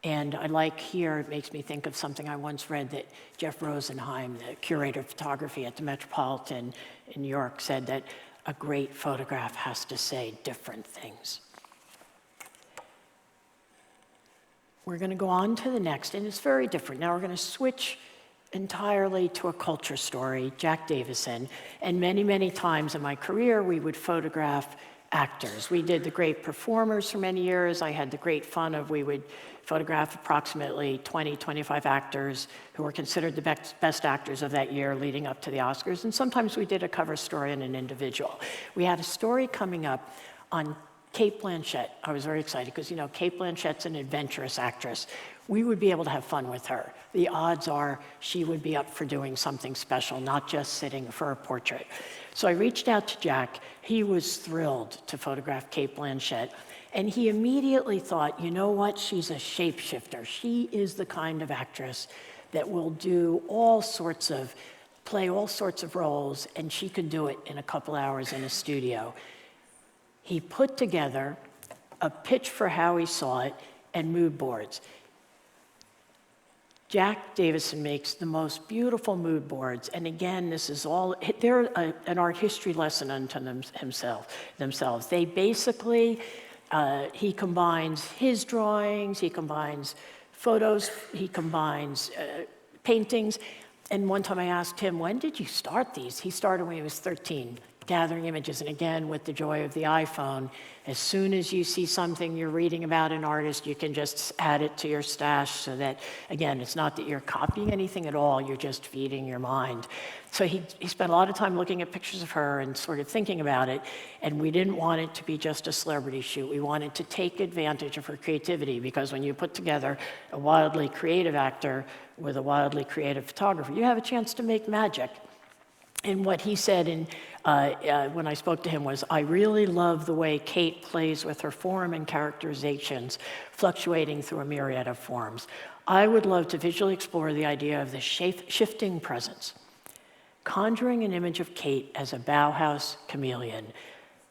And I like here, it makes me think of something I once read that Jeff Rosenheim, the curator of photography at the Metropolitan in New York, said that a great photograph has to say different things. We're going to go on to the next, and it's very different. Now we're going to switch entirely to a culture story, Jack Davison. And many, many times in my career, we would photograph actors. We did the great performers for many years. I had the great fun of, we would photograph approximately 20, 25 actors who were considered the best actors of that year leading up to the Oscars. And sometimes we did a cover story on an individual. We had a story coming up on Cate Blanchett. I was very excited because, you know, Cate Blanchett's an adventurous actress. We would be able to have fun with her. The odds are she would be up for doing something special, not just sitting for a portrait. So I reached out to Jack. He was thrilled to photograph Cate Blanchett. And he immediately thought, you know what, she's a shapeshifter. She is the kind of actress that will do play all sorts of roles, and she could do it in a couple hours in a studio. He put together a pitch for how he saw it and mood boards. Jack Davison makes the most beautiful mood boards, and again, this is all, they're an art history lesson unto themselves. They basically, he combines his drawings, he combines photos, he combines paintings, and one time I asked him, when did you start these? He started when he was 13. Gathering images, and again, with the joy of the iPhone, as soon as you see something you're reading about an artist, you can just add it to your stash so that, again, it's not that you're copying anything at all, you're just feeding your mind. So he spent a lot of time looking at pictures of her and sort of thinking about it, and we didn't want it to be just a celebrity shoot. We wanted to take advantage of her creativity, because when you put together a wildly creative actor with a wildly creative photographer, you have a chance to make magic. And what he said when I spoke to him was, I really love the way Cate plays with her form and characterizations, fluctuating through a myriad of forms. I would love to visually explore the idea of the shifting presence, conjuring an image of Cate as a Bauhaus chameleon,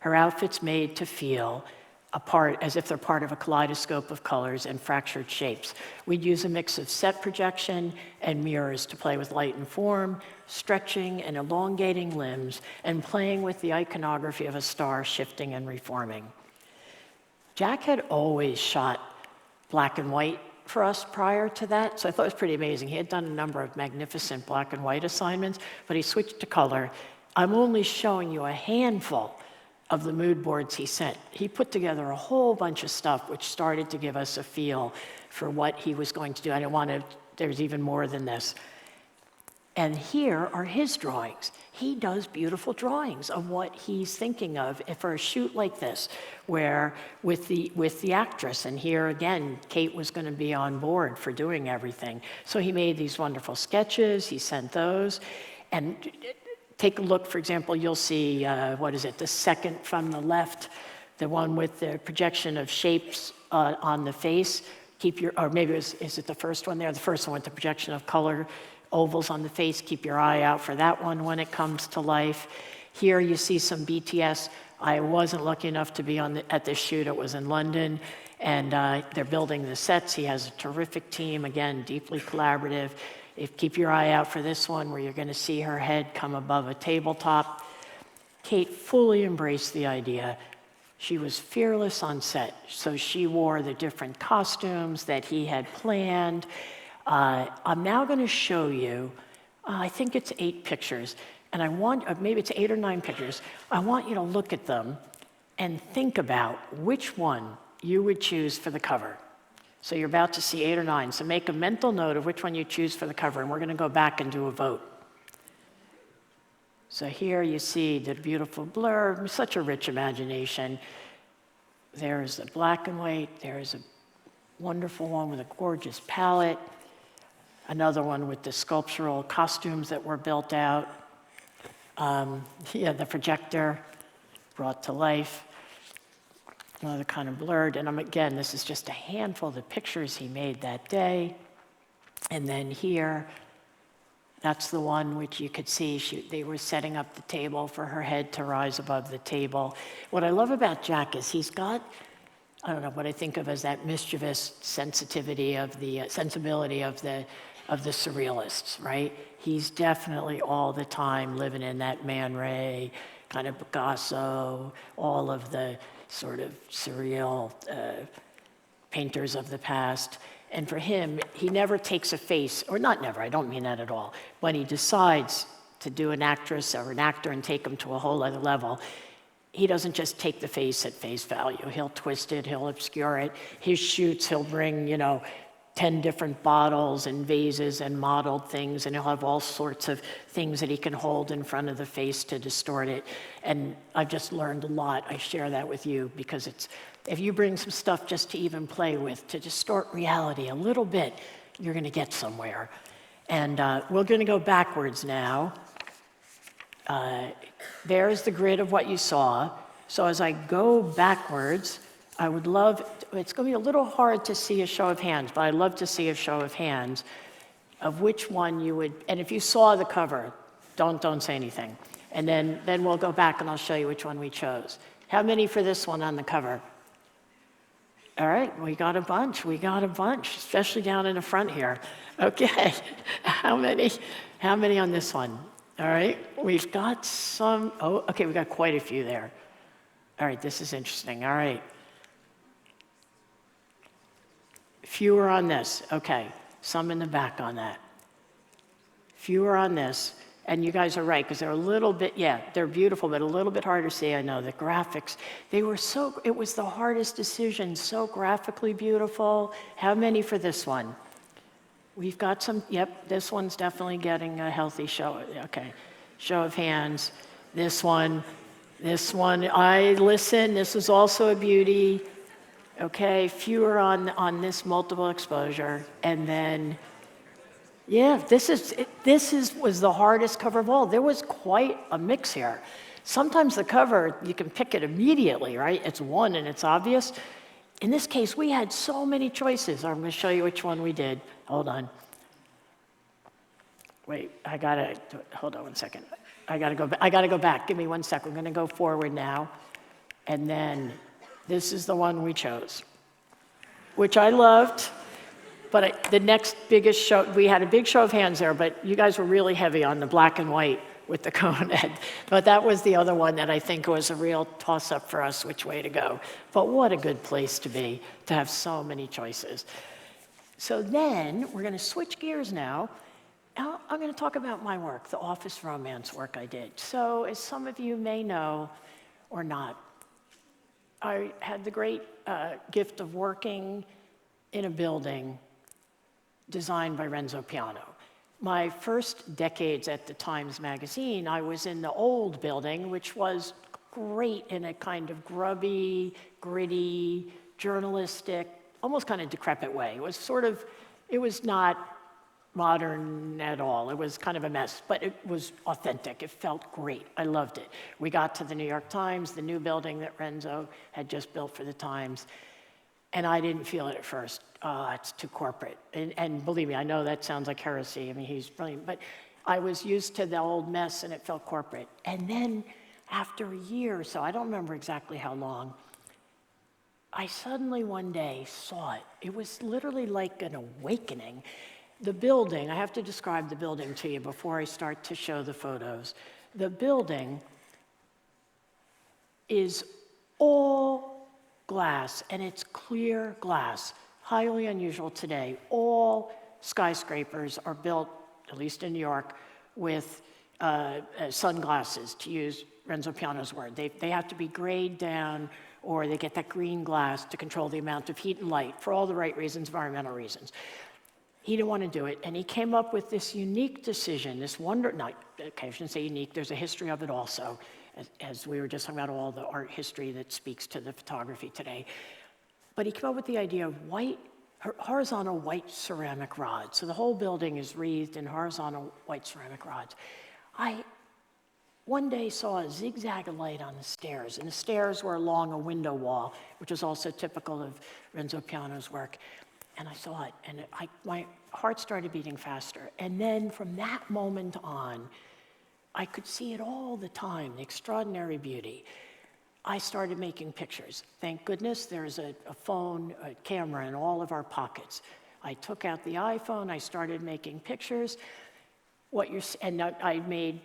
her outfits made to feel as if they're part of a kaleidoscope of colors and fractured shapes. We'd use a mix of set projection and mirrors to play with light and form, stretching and elongating limbs, and playing with the iconography of a star shifting and reforming. Jack had always shot black and white for us prior to that, so I thought it was pretty amazing. He had done a number of magnificent black and white assignments, but he switched to color. I'm only showing you a handful of the mood boards he sent. He put together a whole bunch of stuff which started to give us a feel for what he was going to do. There's even more than this. And here are his drawings. He does beautiful drawings of what he's thinking of for a shoot like this, where with the actress, and here again, Cate was going to be on board for doing everything. So he made these wonderful sketches, he sent those, and take a look, for example, you'll see, the second from the left, the one with the projection of shapes on the face. Or maybe is it the first one there? The first one with the projection of color, ovals on the face. Keep your eye out for that one when it comes to life. Here you see some BTS. I wasn't lucky enough to be at this shoot. It was in London, and they're building the sets. He has a terrific team, again, deeply collaborative. Keep your eye out for this one where you're going to see her head come above a tabletop. Cate fully embraced the idea. She was fearless on set, so she wore the different costumes that he had planned. I'm now going to show you, I think it's 8 pictures, and maybe it's 8 or 9 pictures. I want you to look at them and think about which one you would choose for the cover. So you're about to see 8 or 9. So make a mental note of which one you choose for the cover, and we're going to go back and do a vote. So here you see the beautiful blur, such a rich imagination. There's a black and white. There's a wonderful one with a gorgeous palette. Another one with the sculptural costumes that were built out. The projector brought to life. Another kind of blurred, and again, this is just a handful of the pictures he made that day. And then here, that's the one which you could see, they were setting up the table for her head to rise above the table. What I love about Jack is he's got, I don't know, what I think of as that mischievous sensibility of the surrealists, right? He's definitely all the time living in that Man Ray, kind of Picasso, all of the sort of surreal painters of the past. And for him, he never takes a face, or not never, I don't mean that at all. When he decides to do an actress or an actor and take them to a whole other level, he doesn't just take the face at face value. He'll twist it, he'll obscure it. His shoots, he'll bring, 10 different bottles and vases and modeled things, and he'll have all sorts of things that he can hold in front of the face to distort it. And I've just learned a lot. I share that with you because if you bring some stuff just to even play with, to distort reality a little bit, you're gonna get somewhere. And we're gonna go backwards now. There's the grid of what you saw. So as I go backwards, I would love, it's going to be a little hard to see a show of hands, but I'd love to see a show of hands of which one you would, and if you saw the cover, don't say anything. And then we'll go back and I'll show you which one we chose. How many for this one on the cover? All right, we got a bunch, especially down in the front here. Okay, how many on this one? All right, we've got some, okay, we got quite a few there. All right, this is interesting, all right. Fewer on this, okay, some in the back on that. Fewer on this, and you guys are right, because they're a little bit, they're beautiful, but a little bit harder to see, I know. The graphics, it was the hardest decision, so graphically beautiful. How many for this one? We've got some, yep, this one's definitely getting a healthy show, okay. Show of hands, this one, I listen, this was also a beauty. Okay, fewer on this multiple exposure, and then, this was the hardest cover of all. There was quite a mix here. Sometimes the cover, you can pick it immediately, right? It's one and it's obvious. In this case, we had so many choices. I'm gonna show you which one we did. Hold on. Wait, hold on one second. I gotta go back, give me 1 second. We're gonna go forward now, and then, this is the one we chose, which I loved, but the next biggest show, we had a big show of hands there, but you guys were really heavy on the black and white with the cone head. But that was the other one that I think was a real toss-up for us, which way to go. But what a good place to be, to have so many choices. So then, we're gonna switch gears now. I'm gonna talk about my work, the office romance work I did. So, as some of you may know, or not, I had the great gift of working in a building designed by Renzo Piano. My first decades at the Times Magazine, I was in the old building, which was great in a kind of grubby, gritty, journalistic, almost kind of decrepit way. It was not modern at all. It was kind of a mess, but it was authentic. It felt great. I loved it. We got to the New York Times, the new building that Renzo had just built for the Times, and I didn't feel it at first. It's too corporate. And believe me, I know that sounds like heresy. I mean, he's brilliant, but I was used to the old mess and it felt corporate. And then after a year or so, I don't remember exactly how long, I suddenly one day saw it. It was literally like an awakening. The building, I have to describe the building to you before I start to show the photos. The building is all glass, and it's clear glass, highly unusual today. All skyscrapers are built, at least in New York, with sunglasses, to use Renzo Piano's word. They have to be grayed down, or they get that green glass to control the amount of heat and light for all the right reasons, environmental reasons. He didn't want to do it, and he came up with this unique decision, I shouldn't say unique, there's a history of it also, as we were just talking about all the art history that speaks to the photography today. But he came up with the idea of horizontal white ceramic rods. So the whole building is wreathed in horizontal white ceramic rods. I one day saw a zigzag of light on the stairs, and the stairs were along a window wall, which is also typical of Renzo Piano's work. And I saw it, and my heart started beating faster. And then from that moment on, I could see it all the time, the extraordinary beauty. I started making pictures. Thank goodness there's a phone, a camera in all of our pockets. I took out the iPhone, I started making pictures. I made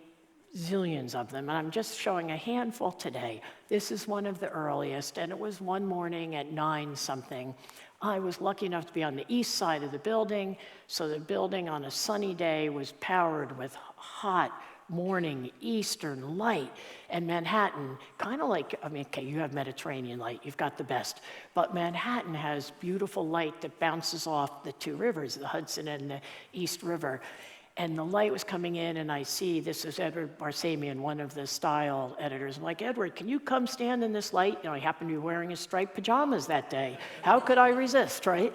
zillions of them, and I'm just showing a handful today. This is one of the earliest, and it was one morning at 9 something. I was lucky enough to be on the east side of the building, so the building on a sunny day was powered with hot morning eastern light. And Manhattan, kind of like, I mean, okay, you have Mediterranean light, you've got the best, but Manhattan has beautiful light that bounces off the two rivers, the Hudson and the East River. And the light was coming in, and I see, this is Edward Barsamian, one of the style editors. I'm like, Edward, can you come stand in this light? You know, I happened to be wearing his striped pajamas that day. How could I resist, right?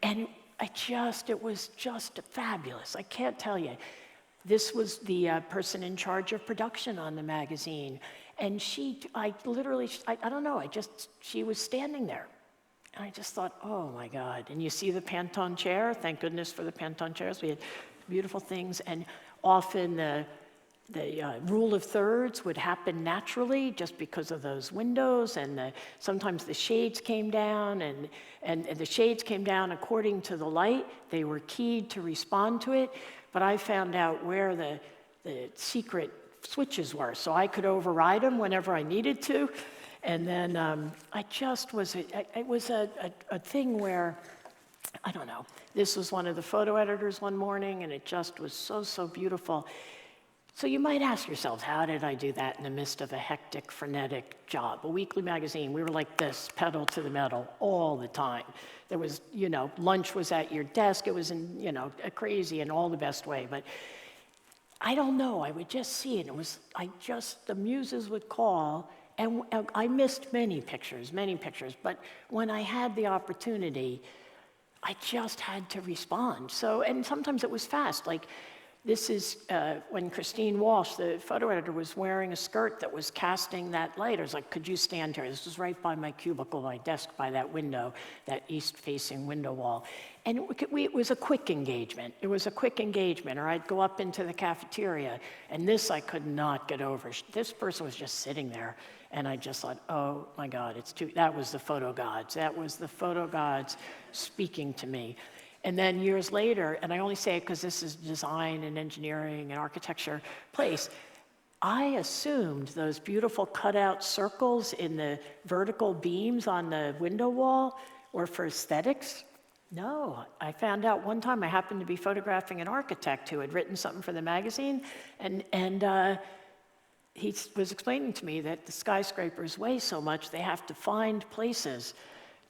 And it was just fabulous. I can't tell you. This was the person in charge of production on the magazine. And she was standing there. And I just thought, oh my God. And you see the Pantone chair, thank goodness for the Pantone chairs. We had beautiful things, and often the rule of thirds would happen naturally just because of those windows, and sometimes the shades came down, and the shades came down according to the light. They were keyed to respond to it, but I found out where the secret switches were, so I could override them whenever I needed to. And then it was a thing where, I don't know, this was one of the photo editors one morning, and it just was so beautiful. So you might ask yourselves, how did I do that in the midst of a hectic, frenetic job? A weekly magazine, we were like this, pedal to the metal all the time. There was, lunch was at your desk. It was in, a crazy in all the best way. But I don't know, I would just see it. The muses would call, and I missed many pictures, but when I had the opportunity, I just had to respond. So, and sometimes it was fast. Like, this is when Christine Walsh, the photo editor, was wearing a skirt that was casting that light. I was like, could you stand here? This was right by my cubicle, my desk, by that window, that east-facing window wall. And it was a quick engagement. Or I'd go up into the cafeteria, and this I could not get over. This person was just sitting there, and I just thought, oh my God, that was the photo gods. That was the photo gods speaking to me. And then years later, and I only say it because this is design and engineering and architecture place, I assumed those beautiful cutout circles in the vertical beams on the window wall were for aesthetics. No, I found out one time I happened to be photographing an architect who had written something for the magazine, and he was explaining to me that the skyscrapers weigh so much they have to find places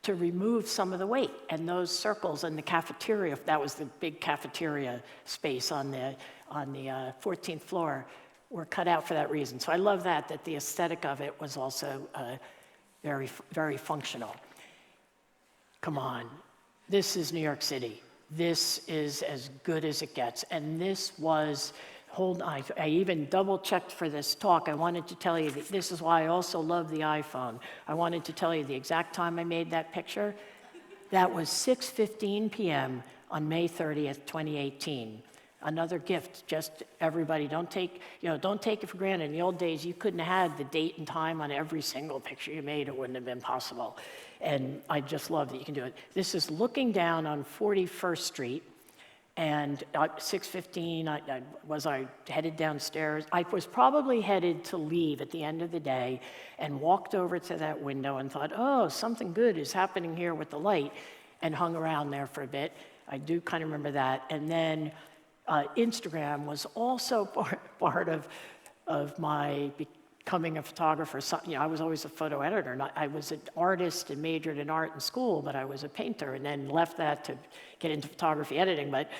to remove some of the weight. And those circles in the cafeteria, that was the big cafeteria space on the 14th floor, were cut out for that reason. So I love that the aesthetic of it was also very, very functional. Come on, this is New York City. This is as good as it gets. And this was, I even double-checked for this talk. I wanted to tell you that this is why I also love the iPhone. I wanted to tell you the exact time I made that picture. That was 6:15 p.m. on May 30th, 2018. Another gift, just everybody, don't take it for granted. In the old days, you couldn't have had the date and time on every single picture you made. It wouldn't have been possible. And I just love that you can do it. This is looking down on 41st Street. And at 6:15, I headed downstairs? I was probably headed to leave at the end of the day, and walked over to that window and thought, oh, something good is happening here with the light, and hung around there for a bit. I do kind of remember that. And then Instagram was also part of my becoming a photographer. I was always a photo editor. I was an artist and majored in art in school, but I was a painter, and then left that to get into photography editing. But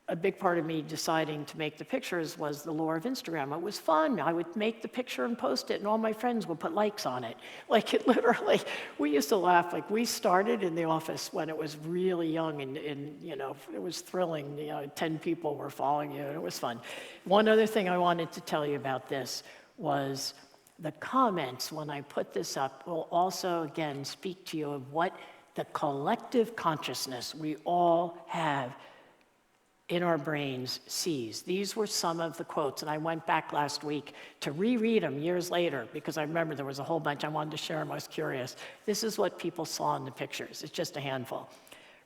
a big part of me deciding to make the pictures was the lure of Instagram. It was fun. I would make the picture and post it, and all my friends would put likes on it. Like, it literally, we used to laugh. Like, we started in the office when it was really young, and it was thrilling. 10 people were following you, and it was fun. One other thing I wanted to tell you about this was the comments when I put this up will also, again, speak to you of what the collective consciousness we all have in our brains sees. These were some of the quotes, and I went back last week to reread them years later because I remember there was a whole bunch I wanted to share them. I was curious. This is what people saw in the pictures. It's just a handful.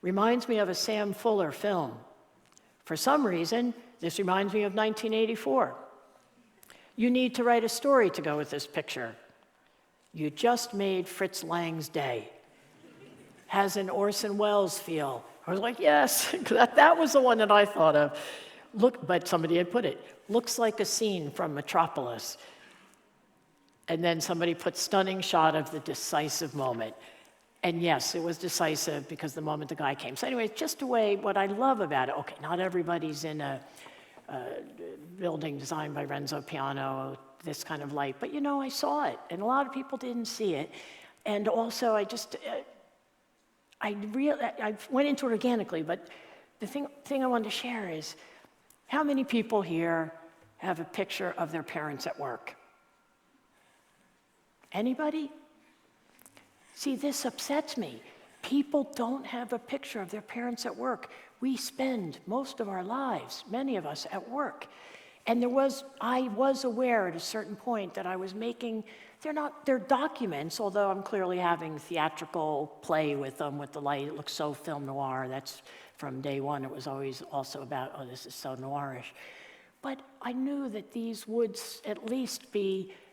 Reminds me of a Sam Fuller film. For some reason, this reminds me of 1984. You need to write a story to go with this picture. You just made Fritz Lang's day. has an Orson Welles feel. I was like, yes, that was the one that I thought of. Look, but somebody had put it, looks like a scene from Metropolis. And then somebody put stunning shot of the decisive moment. And yes, it was decisive because the moment the guy came. So anyway, just a way, what I love about it, okay, not everybody's in a building designed by Renzo Piano, this kind of light, but you know, I saw it, and a lot of people didn't see it. And also, I went into it organically, but the thing I wanted to share is, how many people here have a picture of their parents at work? Anybody? See, this upsets me. People don't have a picture of their parents at work. We spend most of our lives, many of us, at work. And I was aware at a certain point that I was making, they're documents, although I'm clearly having theatrical play with them, with the light. It looks so film noir. That's from day one. It was always also about, oh, this is so noirish. But I knew that these would at least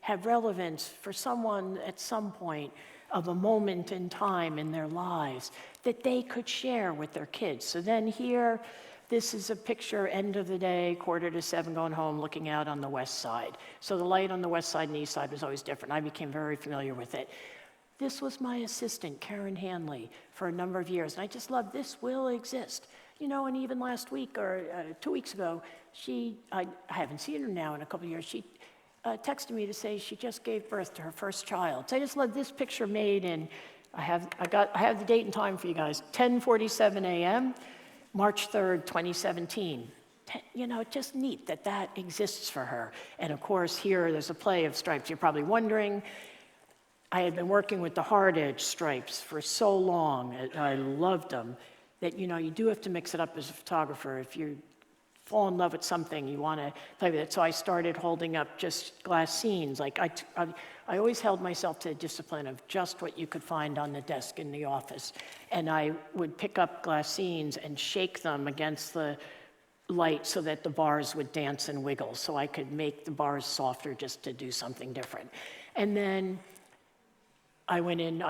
have relevance for someone at some point of a moment in time in their lives that they could share with their kids. So then here, this is a picture, end of the day, 6:45 going home, looking out on the west side. So the light on the west side and east side was always different. I became very familiar with it. This was my assistant, Karen Hanley, for a number of years. And I just love, this will exist. You know, and even last week or 2 weeks ago, I haven't seen her now in a couple of years, she texted me to say she just gave birth to her first child. So I just love this picture made in, I have the date and time for you guys, 10:47 a.m., March 3rd, 2017. You know, just neat that exists for her. And of course, here there's a play of stripes. You're probably wondering, I had been working with the hard edge stripes for so long, and I loved them, that, you know, you do have to mix it up as a photographer. If you fall in love with something, you want to play with it. So I started holding up just glass scenes. Like I always held myself to the discipline of just what you could find on the desk in the office. And I would pick up glass scenes and shake them against the light so that the bars would dance and wiggle, so I could make the bars softer just to do something different. And then I went in,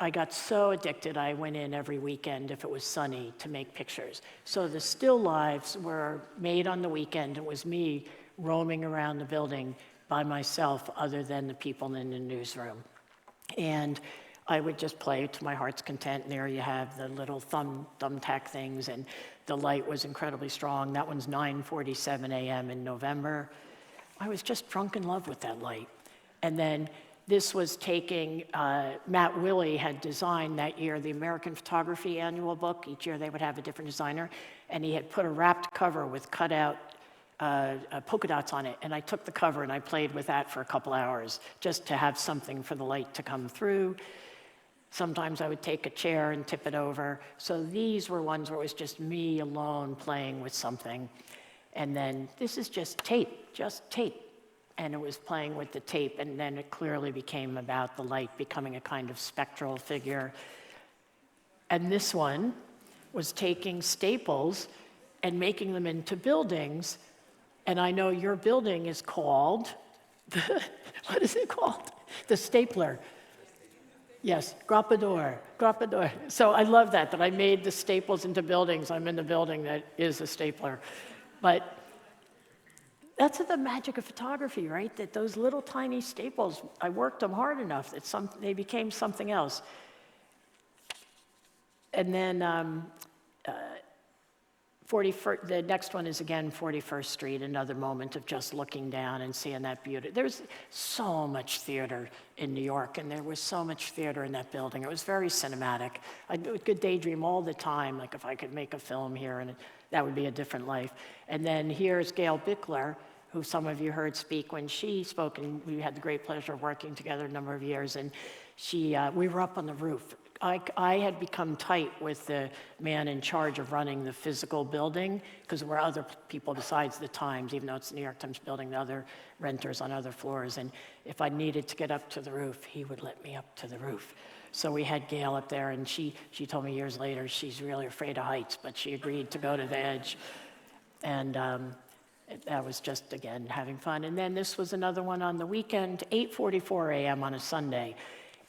I got so addicted, I went in every weekend, if it was sunny, to make pictures. So the still lives were made on the weekend. It was me roaming around the building by myself, other than the people in the newsroom. And I would just play to my heart's content. And there you have the little thumbtack things, and the light was incredibly strong. That one's 9:47 a.m. in November. I was just drunk in love with that light. And then this was taking, Matt Willey had designed that year the American Photography Annual Book. Each year they would have a different designer. And he had put a wrapped cover with cutout polka dots on it. And I took the cover and I played with that for a couple hours just to have something for the light to come through. Sometimes I would take a chair and tip it over. So these were ones where it was just me alone playing with something. And then this is just tape. And it was playing with the tape, and then it clearly became about the light becoming a kind of spectral figure. And this one was taking staples and making them into buildings. And I know your building is called, what is it called? The stapler. Yes, grappador. So I love that I made the staples into buildings. I'm in the building that is a stapler. But that's the magic of photography, right? That those little tiny staples, I worked them hard enough that they became something else. And then the next one is again 41st Street, another moment of just looking down and seeing that beauty. There's so much theater in New York, and there was so much theater in that building. It was very cinematic. I could daydream all the time, like if I could make a film here, and that would be a different life. And then here's Gail Bickler, who some of you heard speak when she spoke, and we had the great pleasure of working together a number of years. And we were up on the roof. I had become tight with the man in charge of running the physical building, because there were other people besides the Times, even though it's the New York Times building, the other renters on other floors. And if I needed to get up to the roof, he would let me up to the roof. So we had Gail up there, and she told me years later she's really afraid of heights, but she agreed to go to the edge. And that was just, again, having fun. And then this was another one on the weekend, 8:44 a.m. on a Sunday.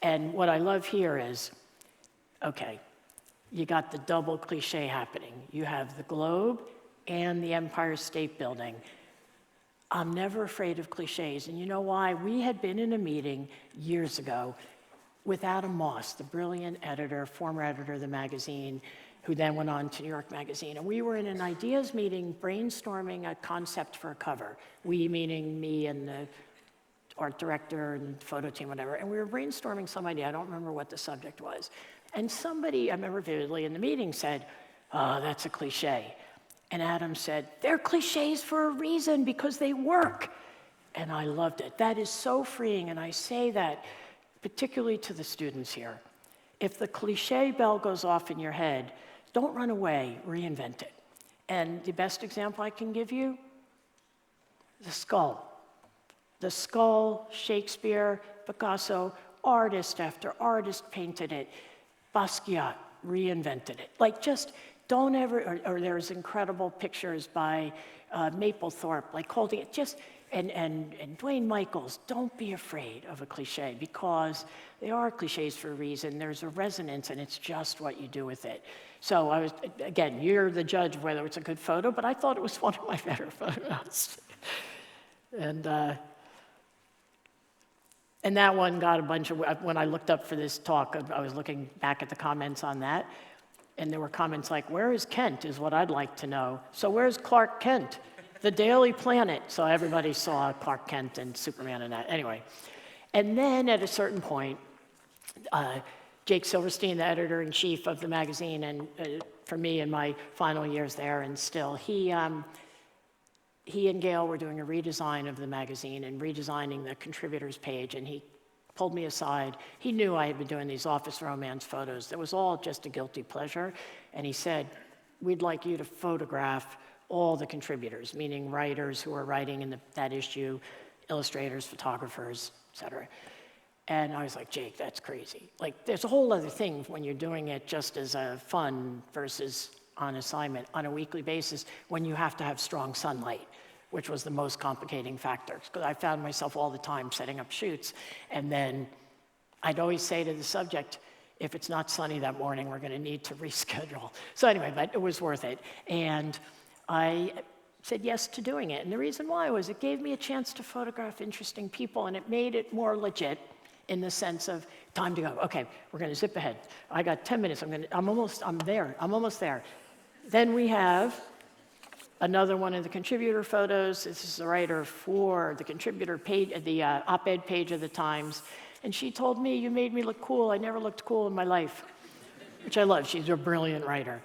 And what I love here is, Okay, you got the double cliche happening. You have the globe and the Empire State Building. I'm never afraid of cliches, and you know why? We had been in a meeting years ago with Adam Moss, the brilliant editor, former editor of the magazine, who then went on to New York Magazine. And we were in an ideas meeting brainstorming a concept for a cover. We meaning me and the art director and photo team, whatever. And we were brainstorming some idea. I don't remember what the subject was. And somebody, I remember vividly in the meeting, said, "Oh, that's a cliche." And Adam said, "They're cliches for a reason, because they work." And I loved it. That is so freeing, and I say that particularly to the students here. If the cliche bell goes off in your head, don't run away, reinvent it. And the best example I can give you, the skull. The skull, Shakespeare, Picasso, artist after artist painted it. Basquiat reinvented it. Like, just don't ever, or there's incredible pictures by Mapplethorpe, like holding it, just, and Dwayne Michaels. Don't be afraid of a cliche, because they are cliches for a reason. There's a resonance, and it's just what you do with it. So I was, again, you're the judge of whether it's a good photo, but I thought it was one of my better photos. And that one got a bunch of, when I looked up for this talk, I was looking back at the comments on that, and there were comments like, "Where is Kent, is what I'd like to know. So where's Clark Kent? The Daily Planet." So everybody saw Clark Kent and Superman and that. Anyway, and then at a certain point, Jake Silverstein, the editor-in-chief of the magazine, and for me in my final years there, and still, he and Gail were doing a redesign of the magazine and redesigning the contributors page, and he pulled me aside. He knew I had been doing these office romance photos. That was all just a guilty pleasure. And he said, "We'd like you to photograph all the contributors," meaning writers who are writing in that issue, illustrators, photographers, et cetera. And I was like, "Jake, that's crazy." Like, there's a whole other thing when you're doing it just as a fun versus on assignment on a weekly basis, when you have to have strong sunlight, which was the most complicating factor, because I found myself all the time setting up shoots, and then I'd always say to the subject, "If it's not sunny that morning, we're going to need to reschedule." So anyway, but it was worth it, and I said yes to doing it. And the reason why was it gave me a chance to photograph interesting people, and it made it more legit in the sense of time to go. Okay, we're going to zip ahead. I got 10 minutes. I'm almost there. Then we have another one of the contributor photos. This is the writer for the contributor page, the op-ed page of the Times. And she told me, "You made me look cool. I never looked cool in my life," which I love. She's a brilliant writer.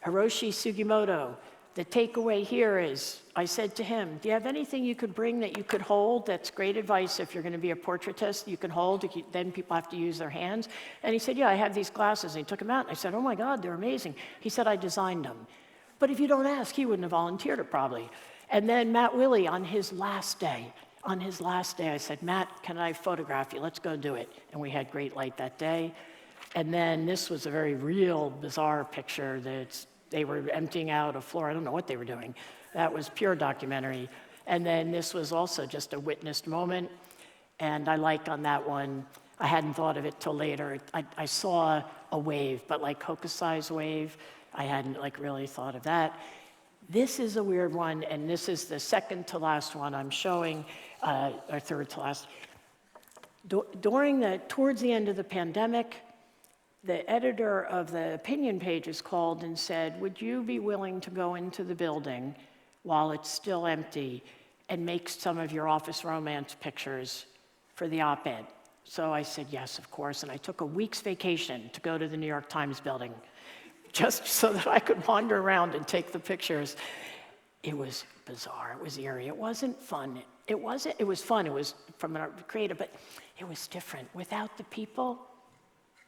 Hiroshi Sugimoto. The takeaway here is, I said to him, "Do you have anything you could bring that you could hold? That's great advice if you're going to be a portraitist. You can hold, then people have to use their hands." And he said, "Yeah, I have these glasses." And he took them out. And I said, "Oh my God, they're amazing." He said, "I designed them." But if you don't ask, he wouldn't have volunteered it probably. And then Matt Willey, on his last day, I said, "Matt, can I photograph you? Let's go do it." And we had great light that day. And then this was a very real, bizarre picture that they were emptying out a floor. I don't know what they were doing. That was pure documentary. And then this was also just a witnessed moment. And I like on that one, I hadn't thought of it till later. I saw a wave, but like Hokusai's wave. I hadn't like really thought of that. This is a weird one, and this is the second to last one I'm showing, or third to last. Towards the end of the pandemic, the editor of the opinion pages called and said, "Would you be willing to go into the building while it's still empty and make some of your office romance pictures for the op-ed?" So I said yes, of course, and I took a week's vacation to go to the New York Times building just so that I could wander around and take the pictures. It was bizarre, it was eerie, it wasn't fun. It was fun, it was from an art creator, but it was different. Without the people,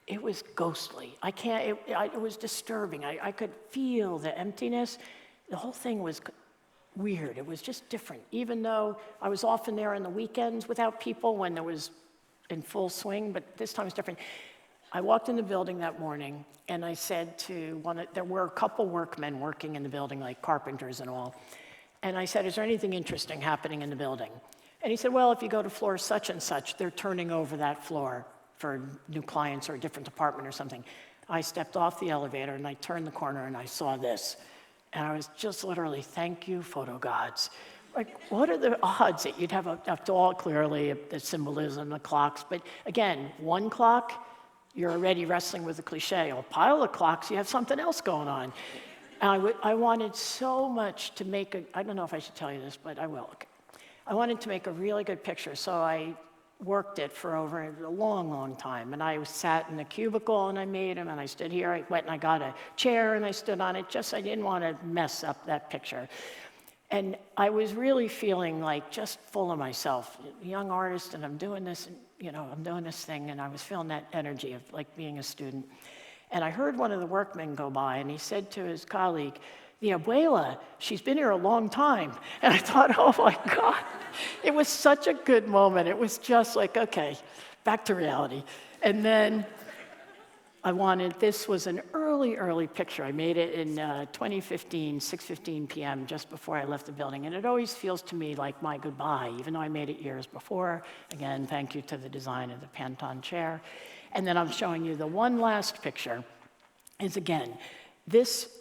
it was ghostly. It was disturbing. I could feel the emptiness. The whole thing was weird. It was just different. Even though I was often there on the weekends without people when there was in full swing, but this time was different. I walked in the building that morning and I said to there were a couple workmen working in the building, like carpenters and all. And I said, "Is there anything interesting happening in the building?" And he said, "Well, if you go to floor such and such, they're turning over that floor for new clients or a different department or something." I stepped off the elevator and I turned the corner and I saw this. And I was just literally, thank you, photo gods. Like, what are the odds that you'd have a doll, clearly, the symbolism, the clocks, but again, one clock, you're already wrestling with the cliche. A pile of clocks, you have something else going on. And I wanted so much to make I don't know if I should tell you this, but I will. Okay. I wanted to make a really good picture, so I worked it for over a long, long time. And I sat in a cubicle and I made them, and I stood here, I went and I got a chair and I stood on it, I didn't want to mess up that picture. And I was really feeling like just full of myself, a young artist, and I'm doing this, and, I'm doing this thing, and I was feeling that energy of like being a student. And I heard one of the workmen go by, and he said to his colleague, the abuela, she's been here a long time. And I thought, oh my God, it was such a good moment. It was just like, okay, back to reality. And then this was an early picture. I made it in 2015, 6:15 p.m., just before I left the building. And it always feels to me like my goodbye, even though I made it years before. Again, thank you to the design of the Pantone chair. And then I'm showing you the one last picture is, again,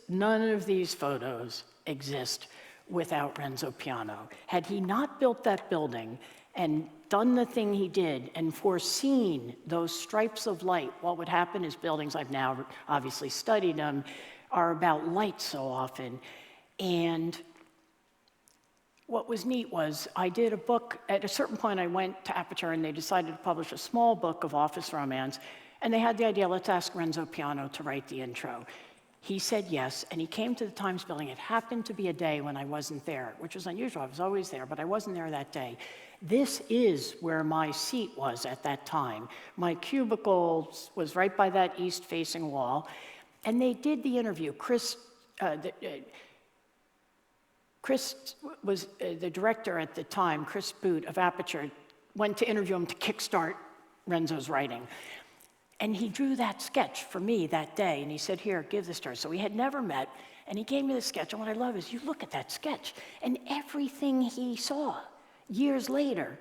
none of these photos exist without Renzo Piano. Had he not built that building and done the thing he did and foreseen those stripes of light, what would happen is buildings, I've now obviously studied them, are about light so often. And what was neat was I did a book, at a certain point I went to Aperture and they decided to publish a small book of office romance, and they had the idea, let's ask Renzo Piano to write the intro. He said yes, and he came to the Times building. It happened to be a day when I wasn't there, which was unusual. I was always there, but I wasn't there that day. This is where my seat was at that time. My cubicle was right by that east-facing wall, and they did the interview. Chris was the director at the time, Chris Boot of Aperture, went to interview him to kickstart Renzo's writing. And he drew that sketch for me that day, and he said, here, give this to her. So we had never met, and he gave me the sketch, and what I love is you look at that sketch, and everything he saw years later,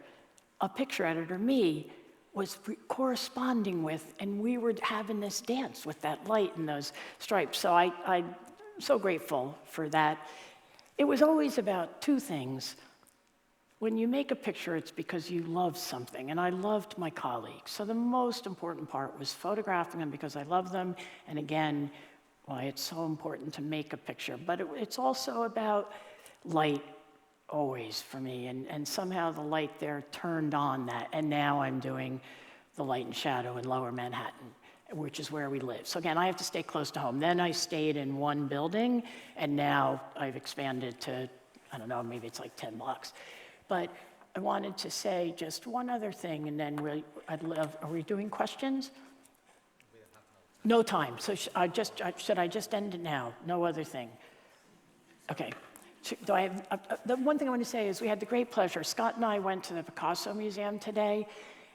a picture editor, me, was corresponding with, and we were having this dance with that light and those stripes. So I'm so grateful for that. It was always about two things. When you make a picture, it's because you love something, and I loved my colleagues. So the most important part was photographing them because I love them, and again, why it's so important to make a picture. But it's also about light, always for me, and somehow the light there turned on that, and now I'm doing the light and shadow in Lower Manhattan, which is where we live. So again, I have to stay close to home. Then I stayed in one building, and now I've expanded to, I don't know, maybe it's like 10 blocks. But I wanted to say just one other thing, and then are we doing questions? No time, so should I just end it now? No other thing? Okay. The one thing I want to say is we had the great pleasure, Scott and I went to the Picasso Museum today,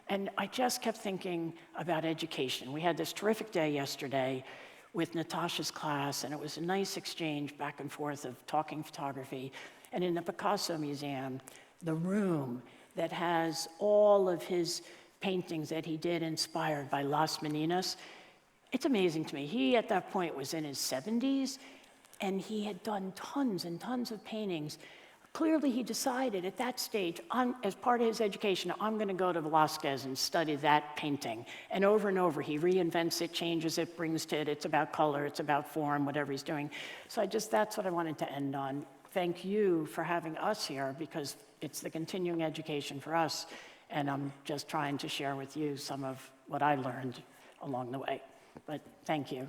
and I just kept thinking about education. We had this terrific day yesterday with Natasha's class, and it was a nice exchange back and forth of talking photography. And in the Picasso Museum, the room that has all of his paintings that he did inspired by Las Meninas, it's amazing to me. He, at that point, was in his 70s, and he had done tons and tons of paintings. Clearly, he decided at that stage, as part of his education, I'm going to go to Velázquez and study that painting. And over, he reinvents it, changes it, brings to it. It's about color, it's about form, whatever he's doing. So that's what I wanted to end on. Thank you for having us here, because it's the continuing education for us, and I'm just trying to share with you some of what I learned along the way. But thank you.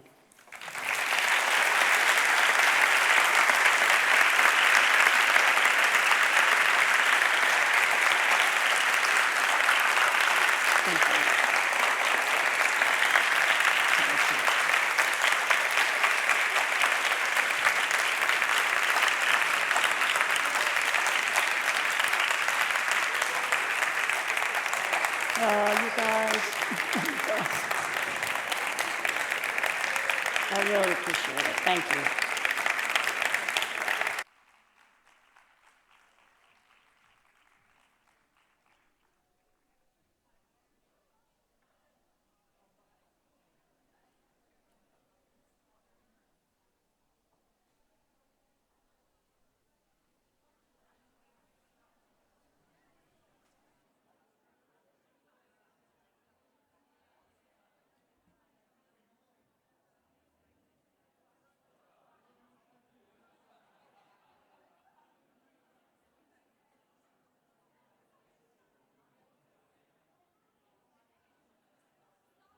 You guys, I really appreciate it. Thank you.